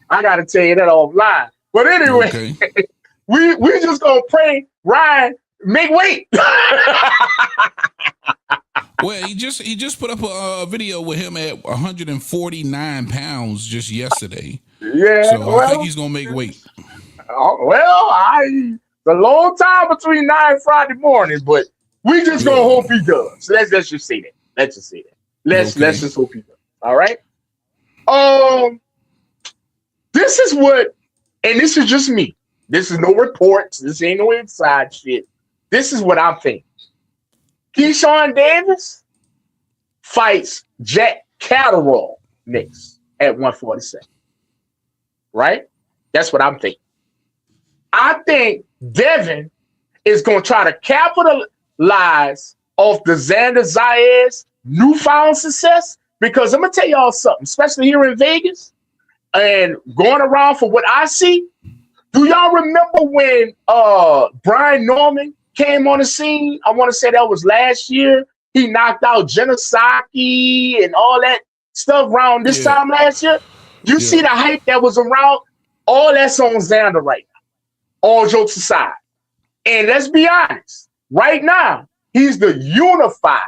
I gotta tell you that offline. But anyway, Okay. we just gonna pray Ryan make weight. Well, he just put up a video with him at 149 pounds just yesterday. Yeah, so I think he's gonna make weight. It's a long time between 9 and Friday morning, but we just gonna hope he does. Let's just say that. Let's just say that. Let's just hope he does. All right. This is what, and this is just me. This is no reports. This ain't no inside shit. This is what I'm thinking. Keyshawn Davis fights Jack Catterall next at 147. Right? That's what I'm thinking. I think Devin is going to try to capitalize off the Xander Zayas newfound success, because I'm going to tell y'all something, especially here in Vegas and going around for what I see. Do y'all remember when Brian Norman came on the scene? I want to say that was last year. He knocked out Genesaki and all that stuff around this time last year. You see the hype that was around? All that's on Xander right now. All jokes aside. And let's be honest. Right now, he's the unified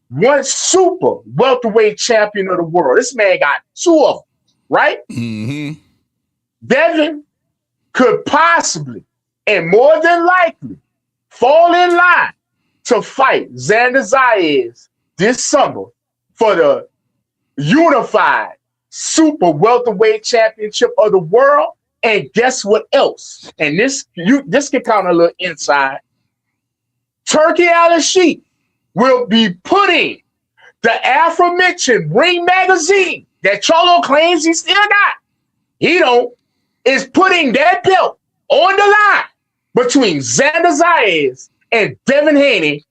one super welterweight champion of the world. This man got 2 of them, right? Mm-hmm. Devin could possibly and more than likely fall in line to fight Xander Zayas this summer for the unified super welterweight championship of the world. And guess what else? And this can count a little inside. Turkey Al-Sheikh will be putting the aforementioned Ring magazine that Cholo claims he still got. He don't. Is putting that belt on the line between Xander Zayas and Devin Haney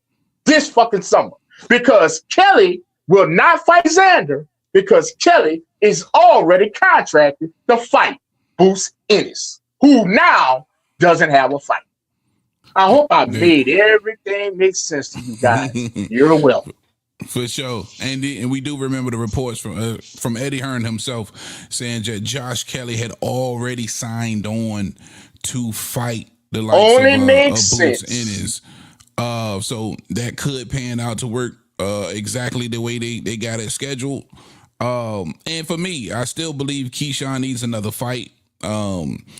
this fucking summer, because Kelly will not fight Xander because Kelly is already contracted to fight Bruce Ennis, who now doesn't have a fight. I hope I made everything make sense to you guys. You're welcome. For sure. And we do remember the reports from Eddie Hearn himself saying that Josh Kelly had already signed on to fight the likes of Bruce Ennis. So that could pan out to work exactly the way they got it scheduled. And for me, I still believe Keyshawn needs another fight. He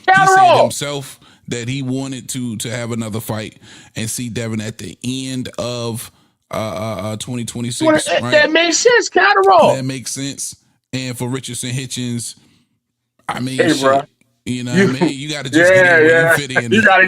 said himself that he wanted to have another fight and see Devin at the end of 2026. Right? That makes sense, Catterall. That makes sense. And for Richardson Hitchens, I mean, hey, bro. You know what I mean? You got to just get in where you fit in. You got to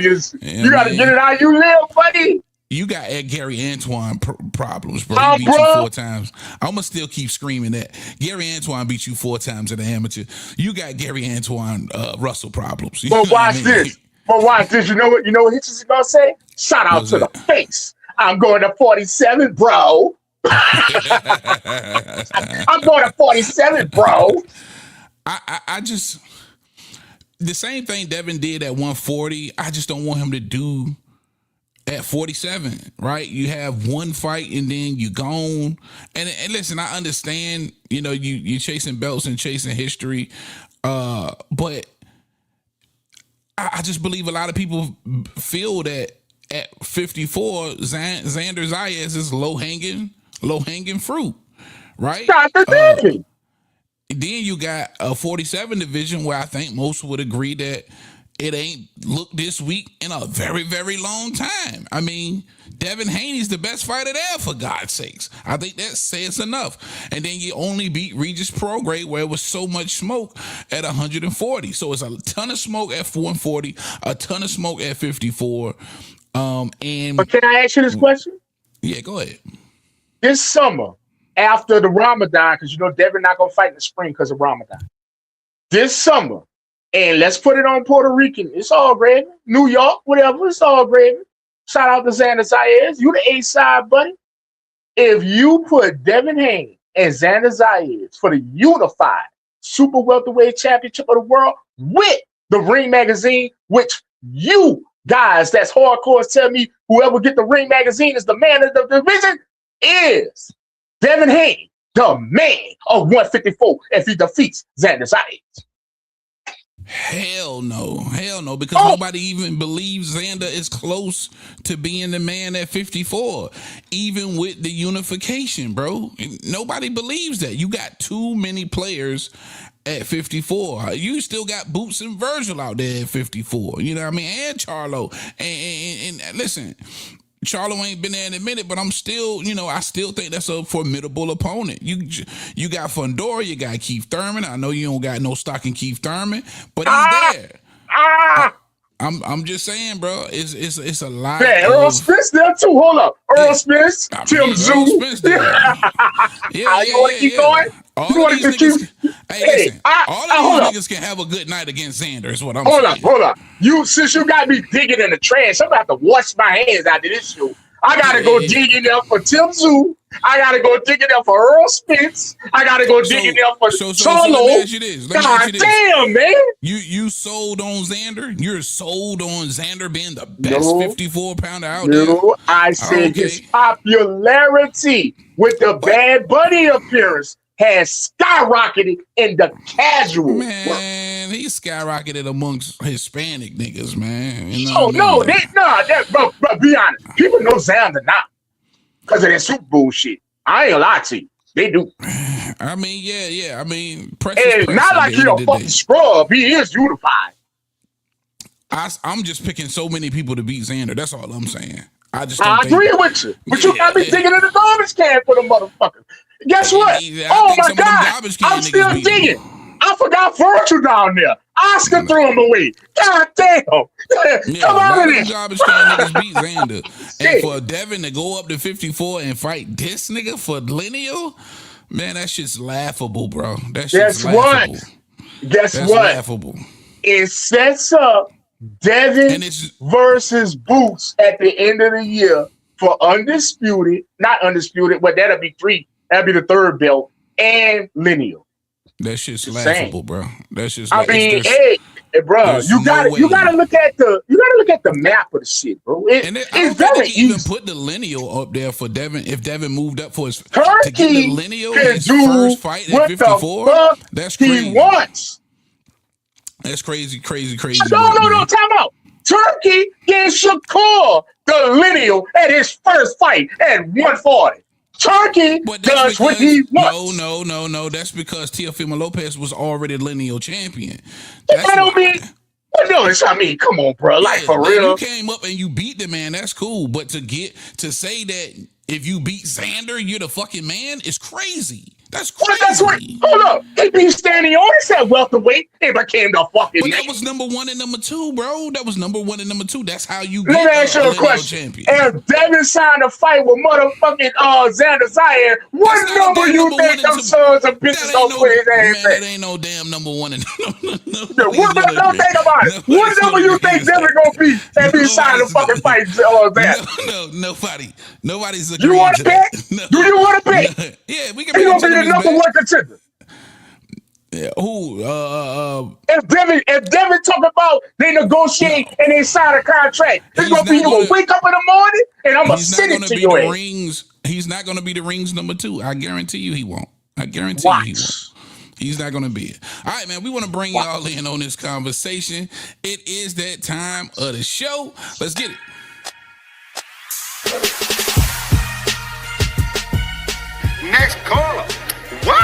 get it how you live, buddy. You got Gary Antoine problems, bro. He beat you 4 times. I'm going to still keep screaming that. Gary Antoine beat you 4 times at the amateur. You got Gary Antoine Russell problems. But watch this. You know what Hitchens is going to say? Shout out to the face. I'm going to 47, bro. I'm going to 47, bro. I just, the same thing Devin did at 140, I just don't want him to do at 47, right? You have one fight and then you gone. And listen, I understand, you chasing belts and chasing history, but I just believe a lot of people feel that at 54, Xander Zayas is low hanging fruit, right? Then you got a 47 division where I think most would agree that it ain't looked this weak in a very, very long time. I mean, Devin Haney's the best fighter there, for God's sakes. I think that says enough. And then you only beat Regis Prograis, where it was so much smoke, at 140. So it's a ton of smoke at 140, a ton of smoke at 54. But can I ask you this question? Yeah, go ahead. This summer, after the Ramadan, because Devin not gonna fight in the spring because of Ramadan. This summer, and let's put it on Puerto Rican. It's all gravy. New York, whatever. It's all gravy. Shout out to Xander Zayas. You the A-side, buddy. If you put Devin Haney and Xander Zayas for the unified super welterweight championship of the world with the Ring magazine, which you guys that's hardcore tell me whoever get the Ring magazine is the man of the division is Devin Haney, the man of 154, if he defeats Xander Zayas. Hell no, because nobody even believes Xander is close to being the man at 54, even with the unification, bro. Nobody believes that. You got too many players at 54. You still got Boots and Virgil out there at 54. You know what I mean? And Charlo. And listen, Charlo ain't been there in a minute, but I'm still, I still think that's a formidable opponent. You got Fundora, you got Keith Thurman. I know you don't got no stock in Keith Thurman, but he's there. I'm just saying, bro. It's a lot. Yeah, Earl Spence there too. Hold up, Earl Spence, Tim Zoo. You want to keep going? All of these niggas can have a good night against Xander. Is what I'm saying. Hold up. Since you got me digging in the trash, I'm about to wash my hands after this show. I gotta go dig in there for Tim Zoo. I gotta go dig in there for Earl Spence. I gotta go dig in there for Charlo. Let me ask you this. God damn, man. You sold on Xander? You're sold on Xander being the best 54 pounder out there? No, I said his popularity with the Bad Bunny appearance has skyrocketed in the casual. Man, he skyrocketed amongst Hispanic niggas, man. Bro, be honest. People know Xander now because of that Super Bowl shit. I ain't gonna lie to you. They do. I mean, yeah. I mean, not like he a fucking scrub. He is unified. I'm just picking so many people to beat Xander. That's all I'm saying. I agree with you. But you got me digging in the garbage can for the motherfucker. Guess what? Oh my God. I'm still digging. I forgot Virgil down there. Oscar threw him away. God damn. Come on in there. Garbage can niggas beat Xander. And for Devin to go up to 54 and fight this nigga for lineal, man, that shit's laughable, bro. That shit's laughable. Guess what? Laughable. It sets up Devin versus Boots at the end of the year for not undisputed, but that'll be three. That'll be the third belt and lineal. That shit's laughable, bro. That's just. Bro, you gotta look at the map of the shit, bro. It's very easy. Even put the lineal up there for Devin. If Devin moved up for his to get the lineal his first fight at 54, that's crazy. He wants. That's crazy. No, time out. Turkey gave Shakur the lineal at his first fight at 140. Turkey does what he wants. No. That's because Teofimo Lopez was already lineal champion. Come on, bro. For real. You came up and you beat the man. That's cool. But to say that if you beat Xander, you're the fucking man is crazy. That's crazy. That's right. Hold up. He beat Stanley Ortiz at welterweight and became the fucking man. That was number 1 and number 2, bro. That was number 1 and number 2. That's how you get a question. Champion. If Devin signed a fight with motherfucking Xander Zayas, what number you think them sons of bitches don't put his ass at? That ain't no damn number 1 and What don't think about it. What number you think Devin gonna be if he signed a fucking fight Xander? Nobody's agreeing. You want to bet? Do you want to bet? Yeah, we can bet. Number 1 contender. Yeah, who? If Devin talk about they negotiate and they sign a contract, it's gonna be you gonna wake up in the morning and I'm gonna send it to your ass. He's not gonna be the rings number 2. I guarantee you he won't. You he won't. He's not gonna be it. All right, man. We want to bring y'all in on this conversation. It is that time of the show. Let's get it. Next caller. What up?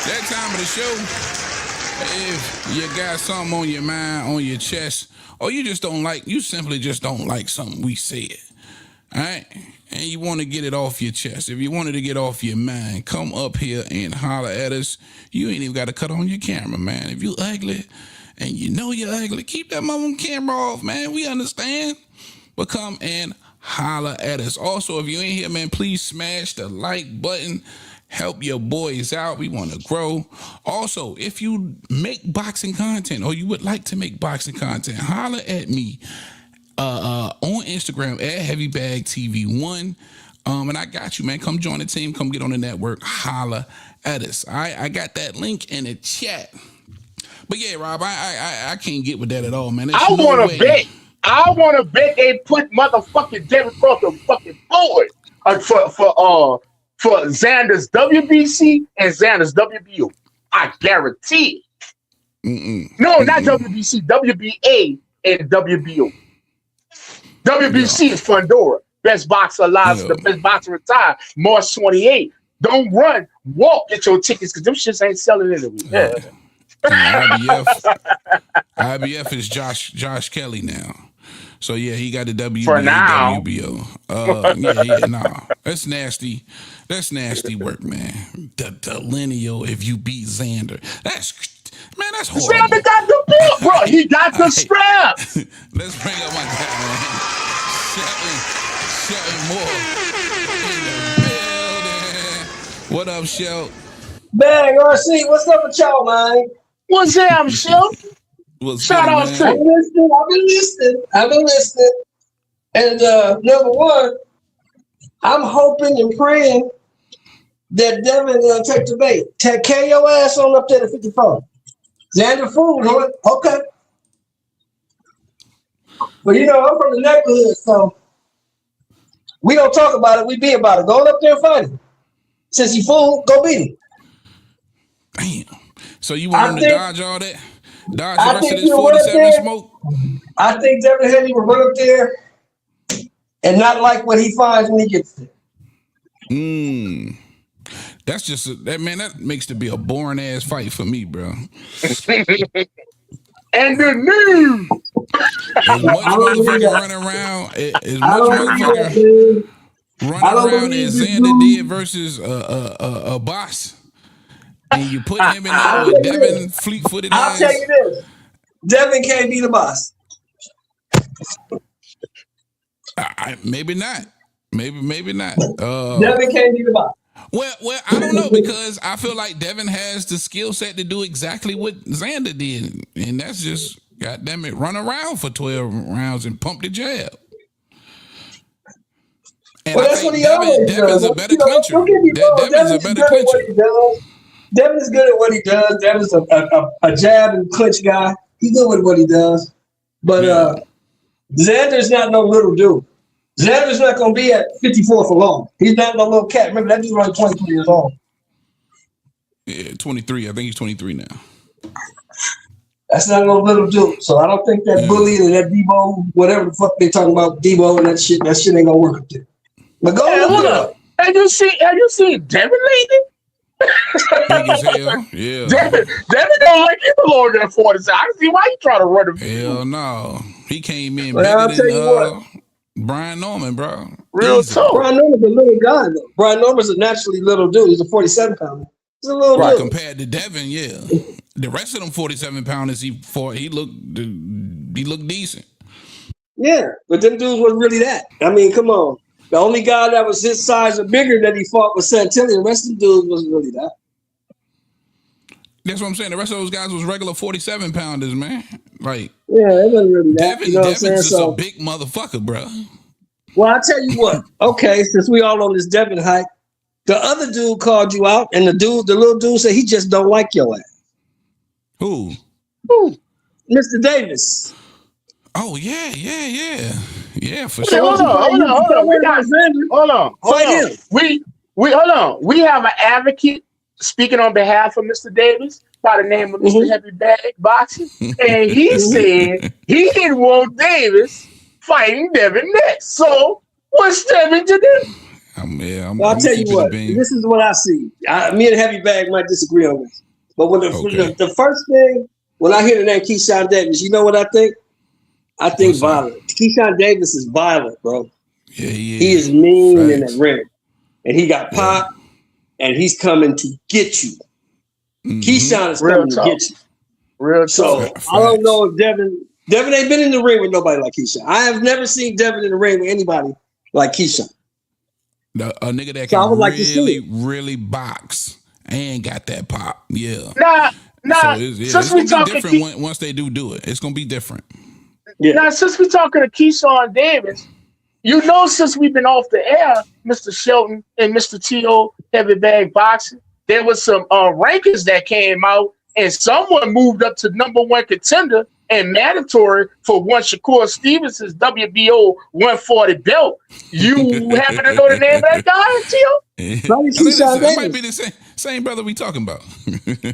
That time of the show, if you got something on your mind, on your chest, or you simply just don't like something we said, all right? And you want to get it off your chest. If you wanted to get off your mind, come up here and holler at us. You ain't even got to cut on your camera, man. If you ugly, and you know you're ugly, keep that motherfucking camera off, man. We understand. But come and holler at us. Also, if you ain't here, man, please smash the like button. Help your boys out. We want to grow. Also, if you make boxing content or you would like to make boxing content, holler at me on Instagram at HeavyBagTV1. And I got you, man. Come join the team. Come get on the network. Holla at us. All right, I got that link in the chat. But yeah, Rob, I can't get with that at all, man. I want to bet. I want to bet they put motherfucking Devin Crawford fucking forward for Xander's WBC and Xander's WBO. I guarantee it. No, not WBC, WBA and WBO. WBC is Fundora. Best boxer alive, the best boxer retired. March 28th. Don't run, walk, get your tickets because them shits ain't selling anyway. IBF is Josh Kelly now. So yeah, he got the WBO. That's nasty. That's nasty work, man. The lineal if you beat Xander. That's horrible. Xander got the belt, bro. He got the strap. Let's bring up my guy, man. Shelton Moore in the building. What up, Shelton? Bang, RC, what's up with y'all, man? What's up, Shelton? Shout out to you. I've been listening. And number one, I'm hoping and praying that Devin take the bait. Carry your ass on up there to 54. Xander fooled, huh? Okay. But you know, I'm from the neighborhood, so we don't talk about it, we be about it. Go up there and fight him. Since he fooled, go beat him. Damn. So you want him to dodge all that? Dodge the rest of this 47 smoke? I think Devin Haney will run up there and not like what he finds when he gets there. That's just that makes it be a boring ass fight for me, bro. And the news. As much motherfucker running around, as as Xander did versus a boss. And you put him in there with Devin fleet-footed ass. I'll tell you this. Devin can't be the boss. Maybe not. Maybe not. Devin can't be the boss. Well, I don't know because I feel like Devin has the skill set to do exactly what Xander did. And that's just, goddamn it, run around for 12 rounds and pump the jab. And well, that's what he always does. Devin's a better clincher. Devin's a better clincher. Devin's good at what he does. Devin's a jab and clinch guy. He's good with what he does. But Xander's not no little dude. Xander's not going to be at 54 for long. He's not no little cat. Remember, that dude's only 23 years old. Yeah, 23. I think he's 23 now. That's not no little dude. So I don't think that bully or that Debo, whatever the fuck they talking about, Debo and that shit ain't going to work up there. But go look. Have you seen Devin lately? Big as hell. Yeah. Devin don't like him longer than 40. I can see why you trying to run him. Hell no. He came in bigger than Brian Norman, bro. Real talk. Brian Norman's a little guy, though. Brian Norman's a naturally little dude. He's a 47 pounder. He's a little dude. Compared to Devin, yeah. The rest of them 47 pounders he fought, he looked decent. Yeah, but them dudes wasn't really that. I mean, come on. The only guy that was his size or bigger that he fought was Santilli. The rest of the dudes wasn't really that. That's what I'm saying. The rest of those guys was regular 47 pounders, man. Like, yeah, it wasn't really that. Devin's just a big motherfucker, bro. Well, I tell you what. Okay, since we all on this Devin hype, the other dude called you out, and the little dude said he just don't like your ass. Who? Mr. Davis. Oh yeah, for Hold sure. on. Hold on. We have an advocate speaking on behalf of Mr. Davis by the name of Mr. Heavy Bag Boxing, and he said he didn't want Davis fighting Devin next. So what's Devin to do? I'll tell you what. This is what I see. Me and Heavy Bag might disagree on this, but when the first thing when I hear the name Keyshawn Davis, you know what I think? I think violent. Keyshawn Davis is violent, bro. Yeah, he is mean in the ring, and he got pop, and he's coming to get you. Keyshawn is coming to get you. Real so I don't know if Devin ain't been in the ring with nobody like Keyshawn. I have never seen Devin in the ring with anybody like Keyshawn. A nigga that can really box and got that pop. Yeah. Nah. It's gonna be different once they do it. It's gonna be different. Yeah. Now, since we're talking to Keyshawn Davis, You know, since we've been off the air, Mr. Shelton and Mr. T.O. Heavy Bag Boxing, there was some rankings that came out, and someone moved up to #1 contender and mandatory for one Shakur Stevenson's WBO 140 belt. You happen to know the name of that guy, T.O.? Probably Keyshawn That might Davis. be the same brother we talking about.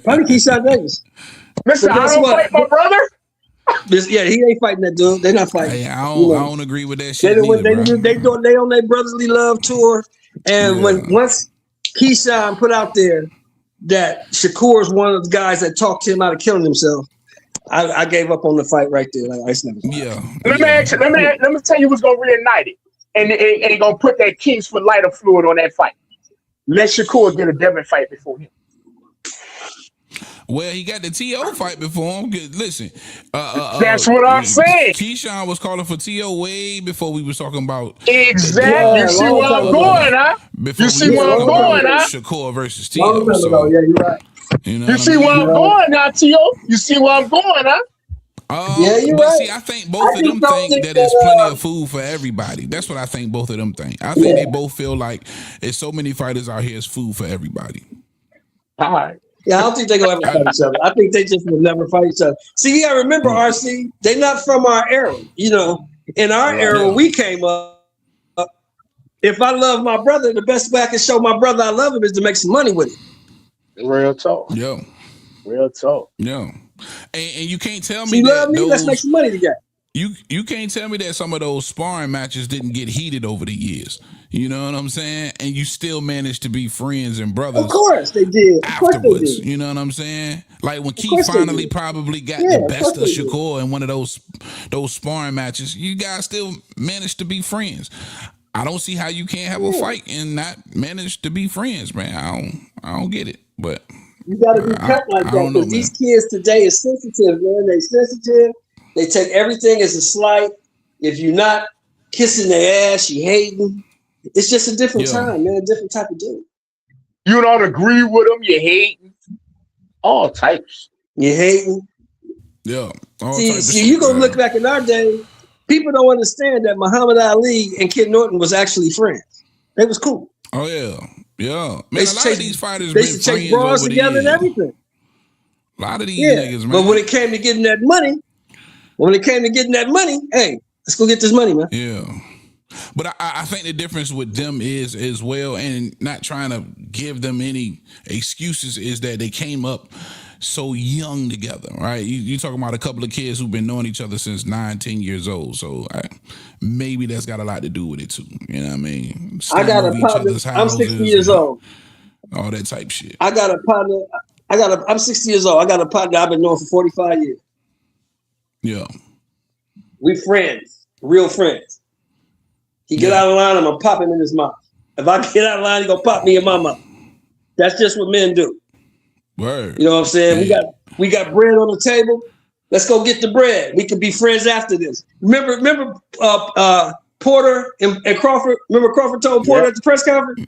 Probably Keyshawn Davis. Listen, But I guess don't what? fight my brother. Yeah, he ain't fighting that dude. They're not fighting. Hey, I don't agree with that They shit. they on their brotherly love tour, and once Keyshawn put out there that Shakur is one of the guys that talked him out of killing himself, I gave up on the fight right there. Like, it's never Let me tell you what's gonna reunite it, and gonna put that King's for lighter fluid on that fight. Let Shakur get a Devin fight before him. Well, he got the T.O. fight before him. Listen, that's what I'm saying. Keyshawn was calling for T.O. way before we was talking about exactly. You see where I'm going, huh? Before you see where I'm going, huh? Shakur versus T.O. So, yeah, you're right. You see where I'm going now, T.O.? You see where I'm going, huh? Yeah, you're but right. see, I think both of them think that there's plenty of food for everybody. That's what I think both of them think. I think they both feel like there's so many fighters out here, it's food for everybody. All right. Yeah, I don't think they're gonna ever fight each other. I think they just will never fight each other. See, you gotta remember, RC, they're not from our era. You know, in our era when we came up, if I love my brother, the best way I can show my brother I love him is to make some money with him. Real talk. Yo. Real talk. Yo. And you can't tell me you that love me, let's make some money together. You can't tell me that some of those sparring matches didn't get heated over the years. You know what I'm saying? And you still managed to be friends and brothers. Of course they did. Afterwards, you know what I'm saying? Like when Keith finally probably got the best of Shakur in one of those sparring matches, you guys still managed to be friends. I don't see how you can't have a fight and not manage to be friends, man. I don't get it, but you got to be cut like that because these kids today is sensitive, man. They sensitive. They take everything as a slight. If you're not kissing their ass, you hating. It's just a different time, man. A different type of dude. You don't agree with them, you hating. All types. You hating. Yeah. See, you gonna look back in our day, people don't understand that Muhammad Ali and Kid Norton was actually friends. They was cool. Oh yeah. Yeah. Man, a lot of these fighters they should take bras together and everything. A lot of these niggas, man. But when it came to getting that money, hey, let's go get this money, man. Yeah. But I think the difference with them is as well, and not trying to give them any excuses, is that they came up so young together, right? You talking about a couple of kids who've been knowing each other since 9, 10 years old. So maybe that's got a lot to do with it too. You know what I mean? I got a partner. I'm 60 years old. All that type shit. I got a partner. I'm 60 years old. I got a partner I've been knowing for 45 years. Yeah. We friends, real friends. He get out of line, I'm gonna pop him in his mouth. If I get out of line, he gonna pop me in my mouth. That's just what men do. Word. You know what I'm saying? Yeah. We got bread on the table. Let's go get the bread. We can be friends after this. Remember Porter and Crawford? Remember Crawford told Porter at the press conference?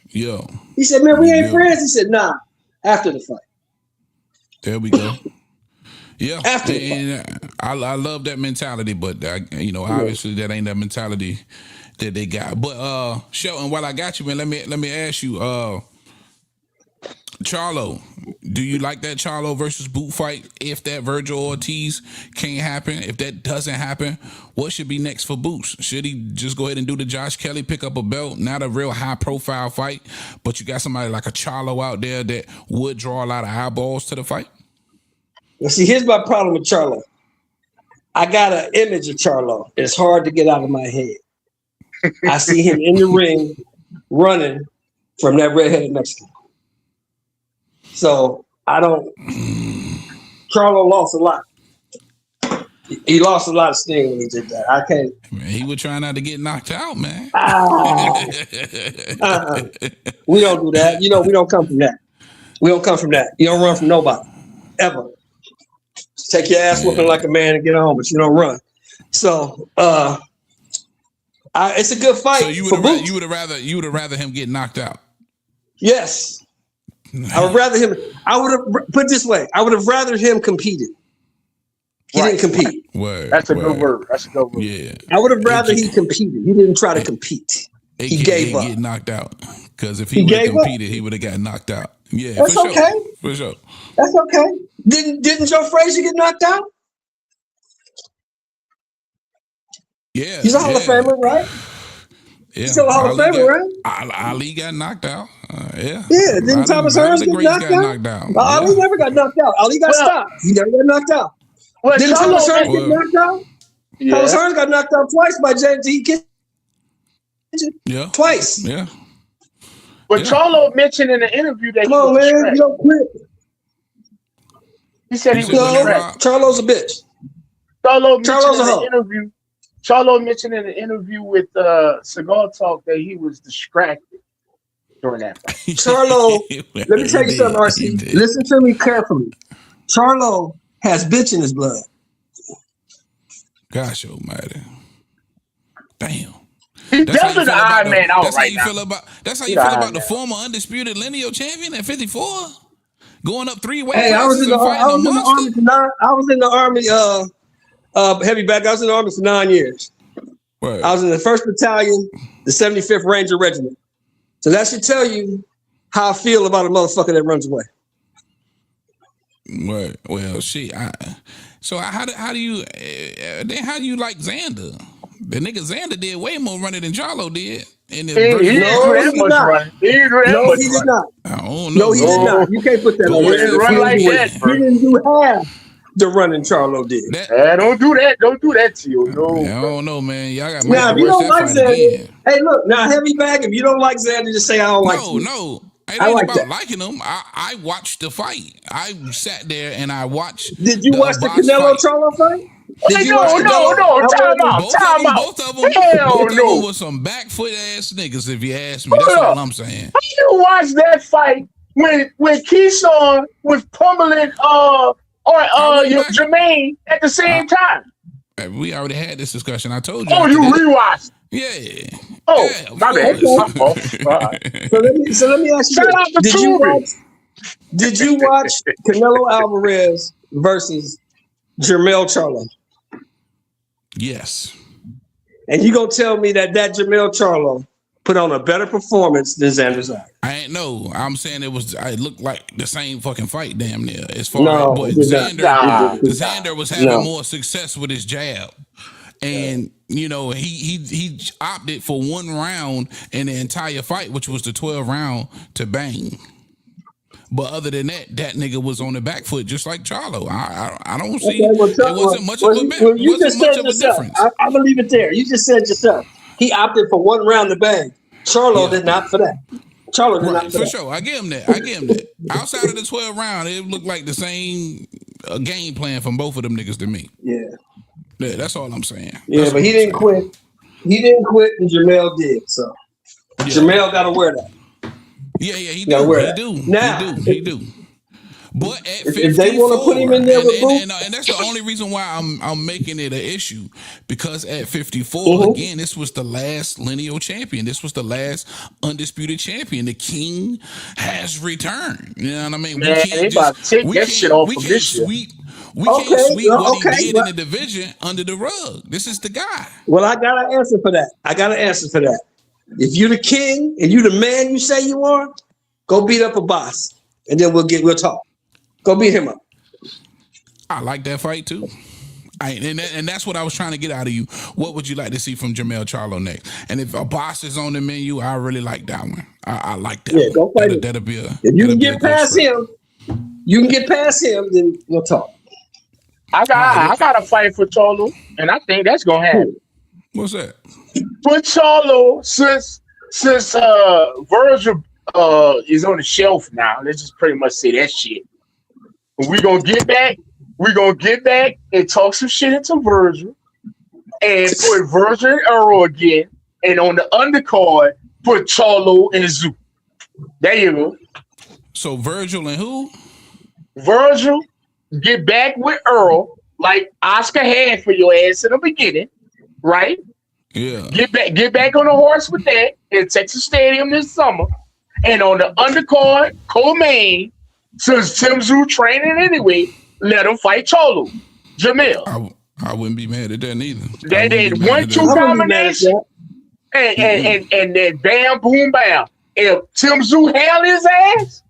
Yo. He said, man, we ain't friends. He said, nah, after the fight. There we go. Yeah, and I love that mentality, but obviously that ain't that mentality that they got. But Shelton, while I got you, man, let me ask you, Charlo, do you like that Charlo versus Boot fight? If that Virgil Ortiz can't happen, if that doesn't happen, what should be next for Boots? Should he just go ahead and do the Josh Kelly, pick up a belt? Not a real high profile fight, but you got somebody like a Charlo out there that would draw a lot of eyeballs to the fight. Well, see, here's my problem with Charlo. I got an image of Charlo. It's hard to get out of my head. I see him in the ring running from that redheaded Mexican. So I don't. Charlo lost a lot. He lost a lot of sting when he did that. I can't. Man, he was trying not to get knocked out, man. We don't do that. You know, we don't come from that. We don't come from that. You don't run from nobody ever. Take your ass whooping like a man and get home, but you don't run. So it's a good fight. So you would have rather him get knocked out. Yes, I would rather him. I would have put it this way. I would have rather him competed. He didn't compete. Word, That's a good word. That's a good word. Yeah. I would have rather he competed. He didn't try to compete. He gave up. Get knocked out. Because if he would have competed, he would have got knocked out. Yeah, That's for okay. sure. For sure. That's okay. Didn't Joe Frazier get knocked out? Yeah. He's a Hall of Famer, right? Yeah. He's still a Hall of Famer, right? Ali got knocked out. Yeah. Yeah, didn't Thomas Hearns get knocked out? Ali never got knocked out. Ali got stopped. He never got knocked out. Didn't Thomas Hearns get knocked out? Yeah. Thomas Hearns got knocked out twice by James E. Kitchen. Yeah. Twice. Yeah. But Charlo mentioned in the interview that Come on, man, you don't quit. He said he was distracted. Charlo's a bitch. Charlo mentioned in the interview with Cigar Talk that he was distracted during that fight. Charlo, let me tell you something, RC. Listen to me carefully. Charlo has bitch in his blood. Gosh almighty. Damn. He's definitely the odd man out right now. That's how you feel about the former undisputed lineal champion at 54? Going up 3 weight classes. I was in the Army heavy back. I was in the Army for 9 years. Right. I was in the 1st Battalion, the 75th Ranger Regiment. So that should tell you how I feel about a motherfucker that runs away. Right. Well, shit. So how do you like Xander? The nigga Xander did way more running than Charlo did. He did not. No, he did not. You can't put that on. He didn't do half the running Charlo did. Don't do that. Don't do that to you. No. I don't know, man. Y'all got now, if you don't like Xander, hey, look, now heavy bag. If you don't like Xander, just say I don't like him. No. It ain't about liking him. I watched the fight. I sat there and I watched. Did you watch the Canelo Charlo fight? No, time out. Both of them was some back foot ass niggas, if you ask me. That's all I'm saying. How you watch that fight when Keyshawn was pummeling Jermaine at the same time? We already had this discussion. I told you. Oh, you rewatched? Yeah. Oh, my bad. So let me ask you. Shout out to Did you watch Canelo Alvarez versus Jermell Charlo? Yes. And you gonna tell me that Jermell Charlo put on a better performance than Xander Zayas? I ain't know. I'm saying it looked like the same fucking fight, damn near. As far as Xander was having more success with his jab. And you know, he opted for 1 round in the entire fight, which was the 12th round, to bang. But other than that nigga was on the back foot just like Charlo. I don't see it wasn't much of a difference. I'm gonna leave it there. You just said yourself. He opted for 1 round to bang. Charlo did not for that. Charlo did not for sure. I give him that. Outside of the 12th round, it looked like the same game plan from both of them niggas to me. Yeah, that's all I'm saying. Yeah, but he didn't quit. He didn't quit, and Jermell did. So Jermell got to wear that. Yeah, he do. But at 54, if they want to put him in there with and that's the only reason why I'm making it an issue, because at 54, again, this was the last lineal champion. This was the last undisputed champion. The king has returned. You know what I mean? Man, we can't sweep what he did in the division under the rug. This is the guy. Well, I got an answer for that. If you the king and you the man you say you are, go beat up a boss, and then we'll talk. Go beat him up. I like that fight too. And that's what I was trying to get out of you. What would you like to see from Jermell Charlo next? And if a boss is on the menu, I really like that one. I like that. Yeah, go fight him. That'll be a. If you can get past him, then we'll talk. I got a fight for Charlo, and I think that's gonna happen. What's that? For Charlo, since Virgil is on the shelf now, let's just pretty much say that shit. We're gonna get back and talk some shit into Virgil and put Virgil and Earl again, and on the undercard put Charlo and Zoo. There you go. So Virgil and who? Virgil, get back with Earl like Oscar had for your ass in the beginning, right? Yeah. Get back on the horse with that in Texas Stadium this summer. And on the undercard, co-main, since Tim Zoo training anyway, let him fight Charlo. Jamil. I wouldn't be mad at that neither. That 1-2 combination, and then bam, boom, bam. If Tim Tszyu held his ass,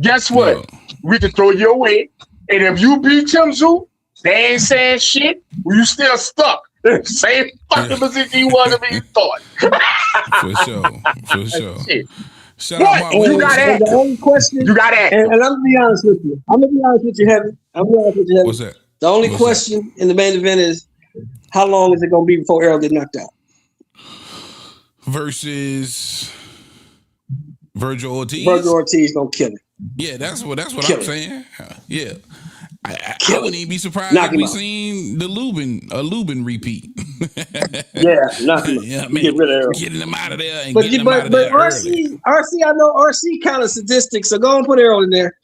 guess what? Yeah. We can throw you away. And if you beat Tim Tszyu, they ain't saying shit. You still stuck. Same fucking position you want to be thought. For sure. Shout What? out You got that? The only question, you got that? and I'm gonna be honest with you. Heavy. What's that? The only question in the main event is, how long is it gonna be before Errol get knocked out? Versus Virgil Ortiz. Virgil Ortiz gonna kill him. Yeah, that's what Kill I'm him. saying. Yeah. I Kill wouldn't him. even be surprised Knock if him we out. seen a Lubin repeat. Yeah, knock him out. Yeah, man, Get rid of Errol. getting him out of there and But getting him out of there early. RC, I know RC kind of sadistic, so go and put Errol in there.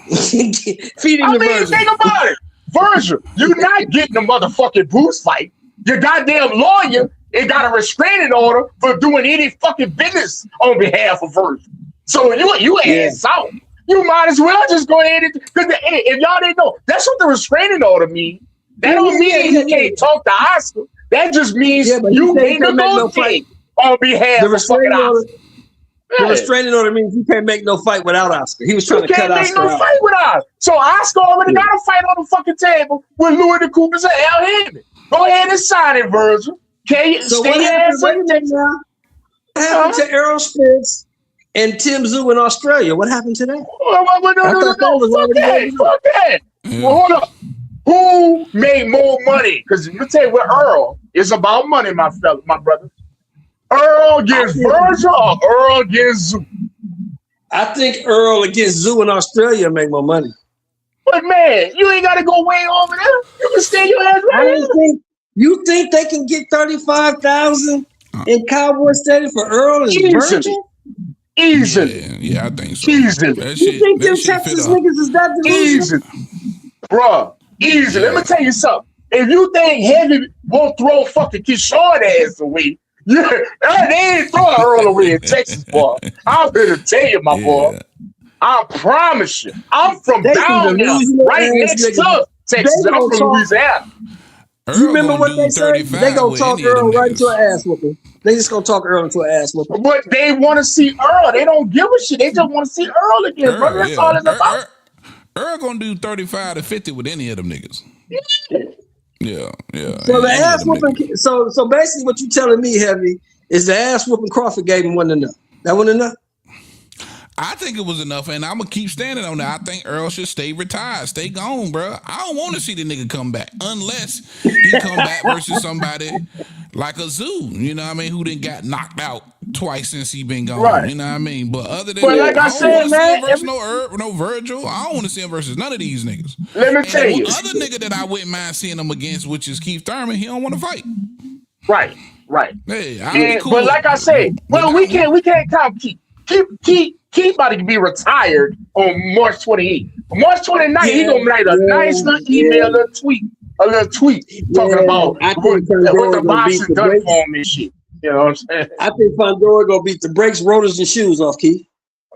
Feed him the Virgil. Think about it. Virgil, you're not getting a motherfucking boost fight. Your goddamn lawyer ain't got a restraining order for doing any fucking business on behalf of Virgil. So you ass out. You might as well just go ahead and, because if y'all didn't know, that's what the restraining order means. That don't mean you can't talk to Oscar. That just means you can't negotiate on behalf of fucking Oscar. The restraining order means you can't make no fight without Oscar. He was trying to cut Oscar out. You can't make no fight with Oscar. So Oscar already got a fight on the fucking table with Louis the Coopers and Al Hammond. Go ahead and sign it, Virgil. Okay, so what happened to Errol Spence and Tim Tszyu in Australia? What happened to that? Fuck that. Well, hold up. Who made more money? Because let me tell you what Earl is about money, my brother. Earl against Virgil or Earl against Tszyu? I think Earl against Tszyu in Australia make more money. But man, you ain't got to go way over there. You can stay your ass right here. You think they can get 35,000 in Cowboy Stadium for Earl and Virgil? Easily. Yeah, I think so. Easily. You think them Texas niggas is that delusional? Bruh, easy. Let me tell you something. If you think Heavy won't throw fucking Keyshawn ass away, they ain't throwing Earl away in Texas, boy. I'm here to tell you, my boy. I promise you. I'm from down there, right next to Texas. I'm from Louisiana. You remember what they say? They gonna talk Earl right into an ass whooping. They just gonna talk Earl into an ass whooping. But they want to see Earl. They don't give a shit. They just want to see Earl again, brother. That's all it's about. Earl gonna do 35 to 50 with any of them niggas. Yeah. So the ass whooping. So basically, what you telling me, Heavy, is the ass whooping Crawford gave him wasn't enough. That wasn't enough. I think it was enough, and I'm gonna keep standing on that. I think Earl should stay retired, stay gone, bro. I don't want to see the nigga come back unless he come back versus somebody like a Tszyu, you know what I mean, who done got knocked out twice since he been gone, right. You know what I mean. But other than that, like I said, man, versus no Virgil, I don't want to see him versus none of these niggas. Let me tell you, other nigga that I wouldn't mind seeing him against, which is Keith Thurman, he don't want to fight. Right. Hey, cool. But like I said, we can't count Keith about to be retired on March 28th. March 29th, he gonna write a nice little email, a little tweet talking about what the boxing done for him and shit. You know what I'm saying? I think Fandora gonna beat the brakes, rotors, and shoes off Keith.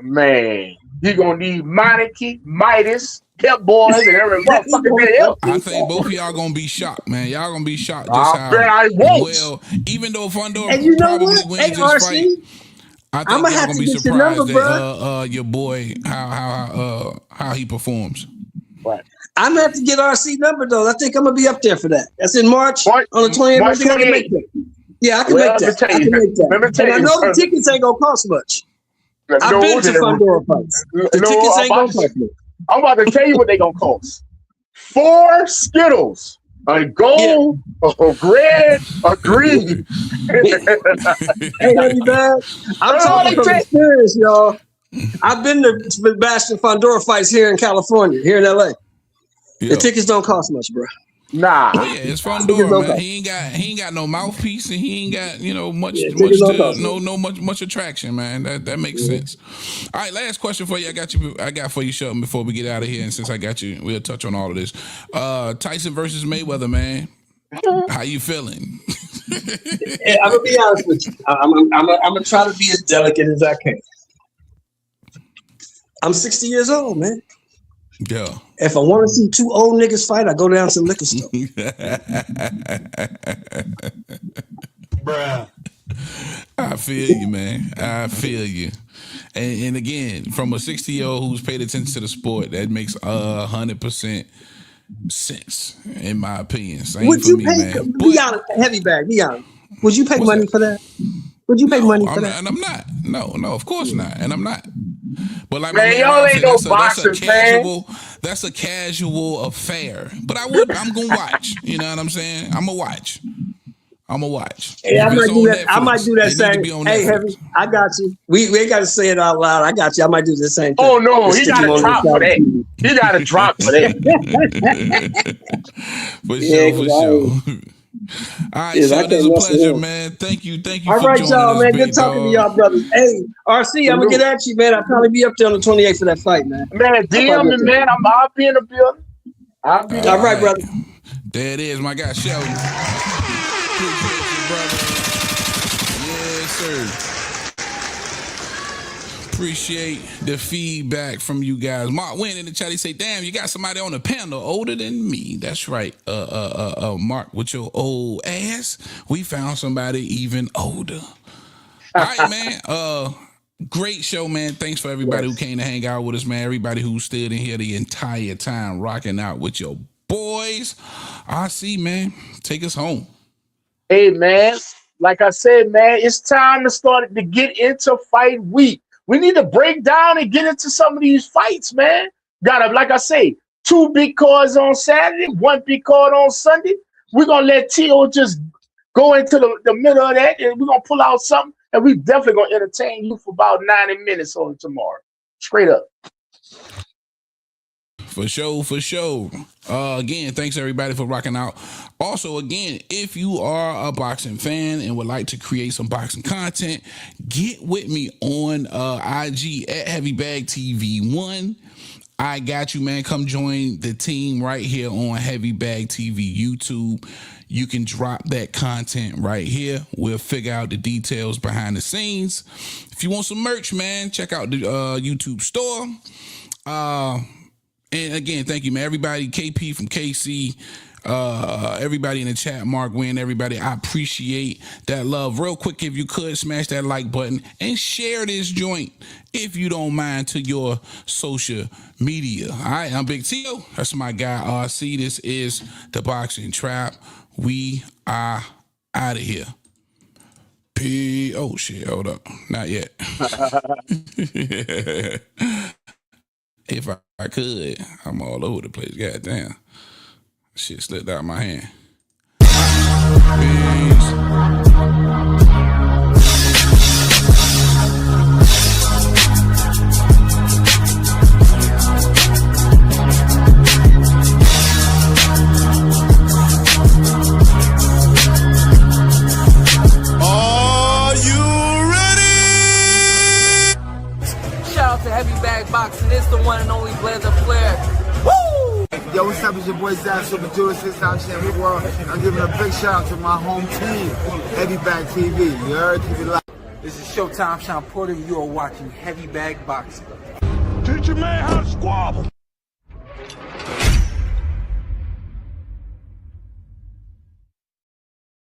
Man, he gonna need Monarchy, Midas, Pep Boys, and every motherfucking else. I think both of y'all gonna be shocked, man. Y'all gonna be shocked just I bet I won't. Well, even though Fandora and you know probably what? wins this fight. I think y'all gonna be surprised at your boy how he performs. Right. I'm gonna have to get RC number though. I think I'm gonna be up there for that. That's in March on the 28th. I think I can make that. Yeah, I can make that. I can make that. And I know the tickets ain't gonna cost much. I've been to Fandora fights. The tickets ain't gonna cost much. I'm about to tell you what they gonna cost. 4 Skittles. A gold, a red, a green. Hey, Heavy Bag. I'm talking from experience, y'all. I've been to Sebastian Fandora fights here in California, here in LA. Yeah. The tickets don't cost much, bro. Nah. Oh, yeah, it's Fandora, man. He ain't got no mouthpiece, and he ain't got much attraction, man. That makes sense. All right, last question for you. I got for you, Shelton, before we get out of here. And since I got you, we'll touch on all of this. Tyson versus Mayweather, man. How you feeling? Yeah, I'm gonna be honest with you. I'm gonna try to be as delicate as I can. I'm 60 years old, man. Yeah. If I want to see two old niggas fight, I go down to the liquor store. Bruh. I feel you, man. I feel you. And again, from a 60-year-old who's paid attention to the sport, that makes 100% sense, in my opinion. Same Would for you me, pay? man. Be honest, heavy bag. Be honest. Would you pay money for that? Would you pay money for that? And I'm not. No, of course not. And I'm not. But like man, my man y'all Ron ain't said, no that's a boxers, casual, that's a casual affair. But I'm gonna watch. You know what I'm saying? I'm gonna watch. Hey, I might do that. I might do that same. Hey, Netflix. heavy, I got you. We ain't got to say it out loud. I got you. I might do the same thing. Oh no, he got to drop for that. He got to drop for that. For sure. All right, Yes, y'all. It's a pleasure, man. Thank you. All for right, joining y'all, us, man. big Good talking dog. to y'all, brothers. Hey, RC, I'm gonna get at you, man. I'll probably be up there on the 28th for that fight, man. Man, DM me, man. I'll be in the building. I'll be there. All right, brother. There it is, my guy Sheldon. Appreciate you, brother. Yes, sir. Appreciate the feedback from you guys. Mark went in the chat. He say, "Damn, you got somebody on the panel older than me." That's right. Mark, with your old ass, we found somebody even older. All right, man. Great show, man. Thanks for everybody who came to hang out with us, man. Everybody who stood in here the entire time, rocking out with your boys. I see, man. Take us home. Hey, man. Like I said, man, it's time to start to get into fight week. We need to break down and get into some of these fights, man. Gotta, like I say, 2 big cards on Saturday, 1 big card on Sunday. We're gonna let T.O. just go into the middle of that, and we're gonna pull out something, and we definitely gonna entertain you for about 90 minutes on tomorrow. Straight up. For sure. Again, thanks everybody for rocking out. Also, again, if you are a boxing fan and would like to create some boxing content, get with me on IG at HeavyBagTV1. I got you, man. Come join the team right here on Heavy Bag TV YouTube. You can drop that content right here. We'll figure out the details behind the scenes. If you want some merch, man, check out the YouTube store. And again, thank you, man. Everybody, KP from KC, everybody in the chat, Mark Wynn, everybody, I appreciate that love. Real quick, if you could, smash that like button and share this joint, if you don't mind, to your social media. All right, I'm Big T.O. That's my guy, RC. This is The Boxing Trap. We are out of here. Oh, shit, hold up. Not yet. If I could, I'm all over the place. God damn. Shit slipped out of my hand. Peace. Are you ready? Shout out to Heavy Bag Boxing. It's the one and only Blazer Flair. Woo! Yo, what's up? It's your boy Zach, Super Duo, 6-time champion world. I'm giving a big shout out to my home team, Heavy Bag TV. You heard? Keep it live. This is Showtime Sean Porter. You are watching Heavy Bag Boxing. Teach your man how to squabble.